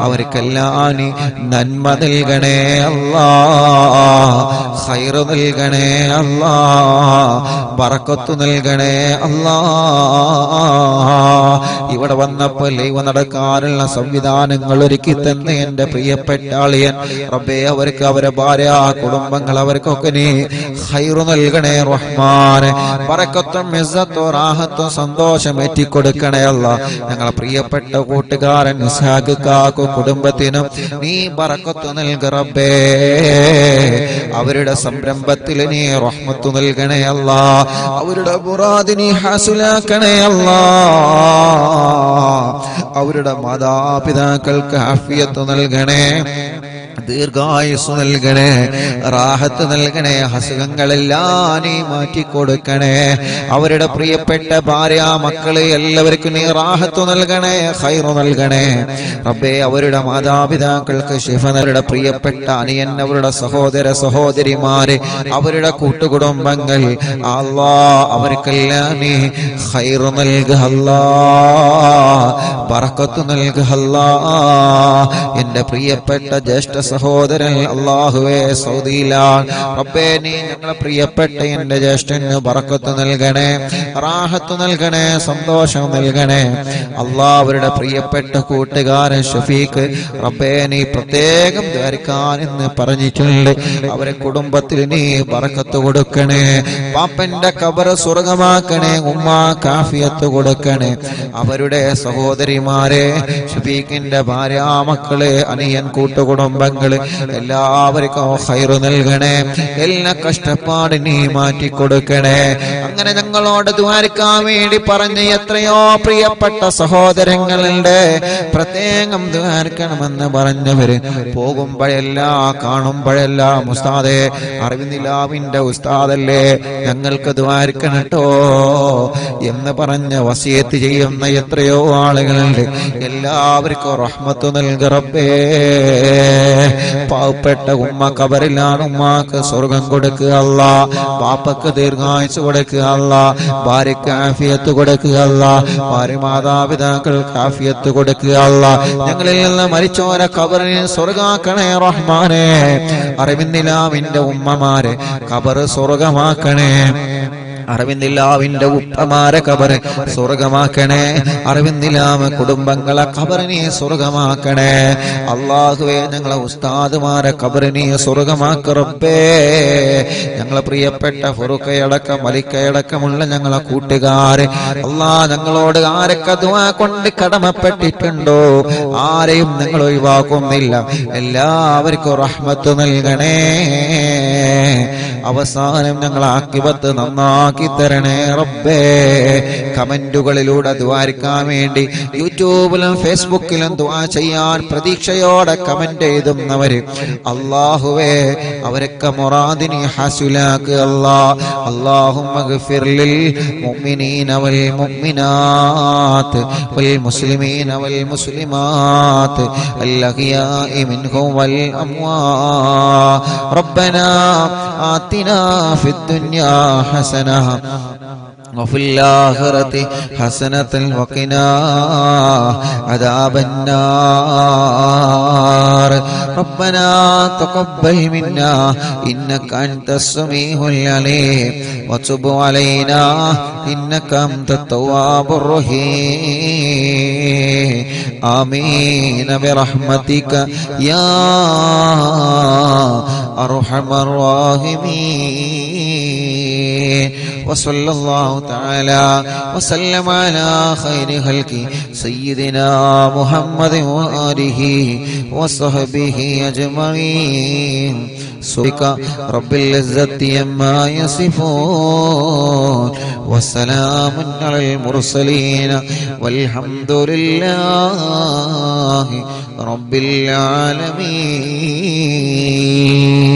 അവർക്കെല്ലാം നന്മ നൽകണേ അല്ലാഹ്, ഖൈർ നൽകണേ അല്ലാഹ്, ബറക്കത്ത് നൽകണേ അല്ലാഹ്. ഇവിടെ വന്നപ്പോൾ ലൈവ് നടക്കാനുള്ള സംവിധാനങ്ങൾ ഒരുക്കി തന്നെ എന്റെ പ്രിയപ്പെട്ട ആളിയൻ റബ്ബേ, അവർക്ക് അവരെ ഭാര്യ കുടുംബങ്ങൾ അവർക്കൊക്കെ നീ ഖൈർ നൽകണേ റഹ്മാനെ. ബറക്കത്തും ഇസ്സത്തും റാഹത്തും സന്തോഷം ഏറ്റിക്കൊടുക്കണേ അല്ലാഹ്. ഞങ്ങളെ പ്രിയപ്പെട്ട കൂട്ടുകാരൻ ഇസ്ഹാഖ് കാക്കു കുടുംബത്തിനും നീ ബറക്കത്ത് നൽക റബ്ബേ. അവരുടെ സംരംഭത്തിൽ നീ റഹ്മത്ത് നൽകണേ അല്ലാഹ്. അവരുടെ മുറാദ് നീ ഹാസിലാക്കണേ അല്ലാഹ്. അവരുടെ മാതാപിതാക്കൾക്ക് ആഫിയത്ത് നൽകണേ, ദീർഘായുസ് നൽകണേ, റാഹത്ത് നൽകണേ, അസുഖങ്ങളെല്ലാം നീ മാറ്റിക്കൊടുക്കണേ. അവരുടെ പ്രിയപ്പെട്ട ഭാര്യ മക്കള് എല്ലാവർക്കും നീ റാഹത്ത് നൽകണേ, ഖൈർ നൽകണേ റബ്ബേ. അവരുടെ മാതാപിതാക്കൾക്ക് ശിഫ, അവരുടെ പ്രിയപ്പെട്ട അനിയൻ, അവരുടെ സഹോദര സഹോദരിമാര്, അവരുടെ കൂട്ടുകുടുംബങ്ങൾ അല്ലാഹ് അവർക്കെല്ലാം നീ ഖൈർ നൽകുക അല്ലാഹ്, ബറക്കത്ത് നൽകുക അല്ലാഹ്. എന്റെ പ്രിയപ്പെട്ട ജ്യേഷ്ഠ സഹോദരൻ അല്ലാഹുവേ സൗദിയിലാണ്. റബ്ബേ നീ ഞങ്ങളെ പ്രിയപ്പെട്ട എൻ്റെ ജ്യേഷ്ഠന് ബറക്കത്ത് നൽകണേ, റാഹത്ത് നൽകണേ, സന്തോഷം നൽകണേ. അല്ലാഹ് അവരുടെ പ്രിയപ്പെട്ട കൂട്ടുകാരൻ ഷഫീഖ് റബ്ബേ നീ പ്രത്യേകം ദ്വാരക്കാൻ എന്ന് പറഞ്ഞിട്ടുണ്ട്. അവരെ കുടുംബത്തിൽ നീ ബറക്കത്ത് കൊടുക്കണേ, പാപ്പന്റെ ഖബർ സ്വർഗമാക്കണേ, ഉമ്മ കാഫിയത്ത് കൊടുക്കണേ. അവരുടെ സഹോദരിമാരെ, ഷഫീഖിന്റെ ഭാര്യ മക്കള്, അനിയൻ, കൂട്ടുകുടുംബങ്ങള് എല്ലാവർക്കും ഖൈറ് നൽകണേ, എല്ലാ കഷ്ടപ്പാട് നീ മാറ്റി കൊടുക്കണേ. അങ്ങനെ ഞങ്ങളോട് ദ്വാരക്കാൻ വേണ്ടി പറഞ്ഞ എത്രയോ പ്രിയപ്പെട്ട സഹോദരങ്ങളുണ്ട്. പ്രത്യേകം ദ്വാരക്കണമെന്ന് പറഞ്ഞവര് പോകുമ്പോഴെല്ലാം കാണുമ്പോഴെല്ലാം ഉസ്താദേ അറിവിനിലാവിന്റെ ഉസ്താദല്ലേ ഞങ്ങൾക്ക് ദ്വാരക്കണട്ടോ എന്ന് പറഞ്ഞ് വസിയത്ത് ചെയ്യുന്ന എത്രയോ ആളുകളുണ്ട്. എല്ലാവർക്കും റഹ്മത്ത് നൽക റബ്ബേ. പാവപ്പെട്ട ഉമ്മ ഖബറിലാണ്, ഉമ്മാക്ക് സ്വർഗം കൊടുക്കുക അല്ലാ, പാപ്പക്ക് ദീർഘായുസ് കൊടുക്കുക അല്ലാ, ഭാര്യക്ക് ആഫിയത്ത് കൊടുക്കുക അല്ലാ, ഭാര്യ മാതാപിതാക്കൾക്ക് ആഫിയത്ത് കൊടുക്കുക അല്ലാ. ഞങ്ങളിൽ നിന്ന് മരിച്ചോരെ ഖബറിനെ സ്വർഗാക്കണേ റഹ്മാനേ. അറിവിന്നിലാവിന്റെ ഉമ്മമാരെ ഖബർ സ്വർഗമാക്കണേ, അറിവിന്നിലാവിന്റെ ഉപ്പമാരെ ഖബറ് സ്വർഗമാക്കണേ, അറിവിന്നിലാവ് കുടുംബങ്ങളെ ഖബറിനെ സ്വർഗമാക്കണേ. അല്ലാഹുവേ ഞങ്ങളെ ഉസ്താദുമാരെ ഖബറിനെ സ്വർഗമാക്ക റബ്ബേ. ഞങ്ങളെ പ്രിയപ്പെട്ട ഫുറുഖയടക്കം മലിക്കയടക്കമുള്ള ഞങ്ങളെ കൂട്ടുകാരെ അല്ലാഹ് ഞങ്ങളോട് ആരൊക്കെ ദുആ കൊണ്ട് കടമപ്പെട്ടിട്ടുണ്ടോ ആരെയും ഞങ്ങൾ ഒഴിവാക്കുന്നില്ല. എല്ലാവർക്കും റഹ്മത്ത് നൽകണേ. അവസാനം ഞങ്ങൾ ആഖിബത്ത് നന്നാക്കി തരണേ റബ്ബേ. കമന്റുകളിലൂടെ ദുആരിക്കാൻ വേണ്ടി യൂട്യൂബിലും ഫേസ്ബുക്കിലും ദുആ ചെയ്യാൻ പ്രതീക്ഷയോടെ കമന്റ് എഴുതുന്നവര് അല്ലാഹുവേ അവരൊക്കെ മുറാദിനി ഹസുലാക്ക് അല്ലാ. അല്ലാഹുമ്മ ഗഫിർ ലിൽ മുഅ്മിനീന വൽ മുഅ്മിനാത്ത് വൽ മുസ്ലിമീന വൽ മുസ്ലിമാത്ത് അൽ അഹ്യാഇ മിൻഹും വൽ അംവാത്. റബ്ബനാ آتنا في الدنيا حسنة وفي الآخرة حسنة وقنا عذاب النار. ربنا تقبل منا إنك أنت السميع العليم وتب علينا إنك أنت التواب الرحيم. آمين برحمتك يا أرحم الراحمين. وصلى الله تعالى وسلم على خير خلق سيدنا محمد وآله وصحبه أجمعين. سبحانك رب العزة عما يصفون وسلام على المرسلين والحمد لله رب العالمين.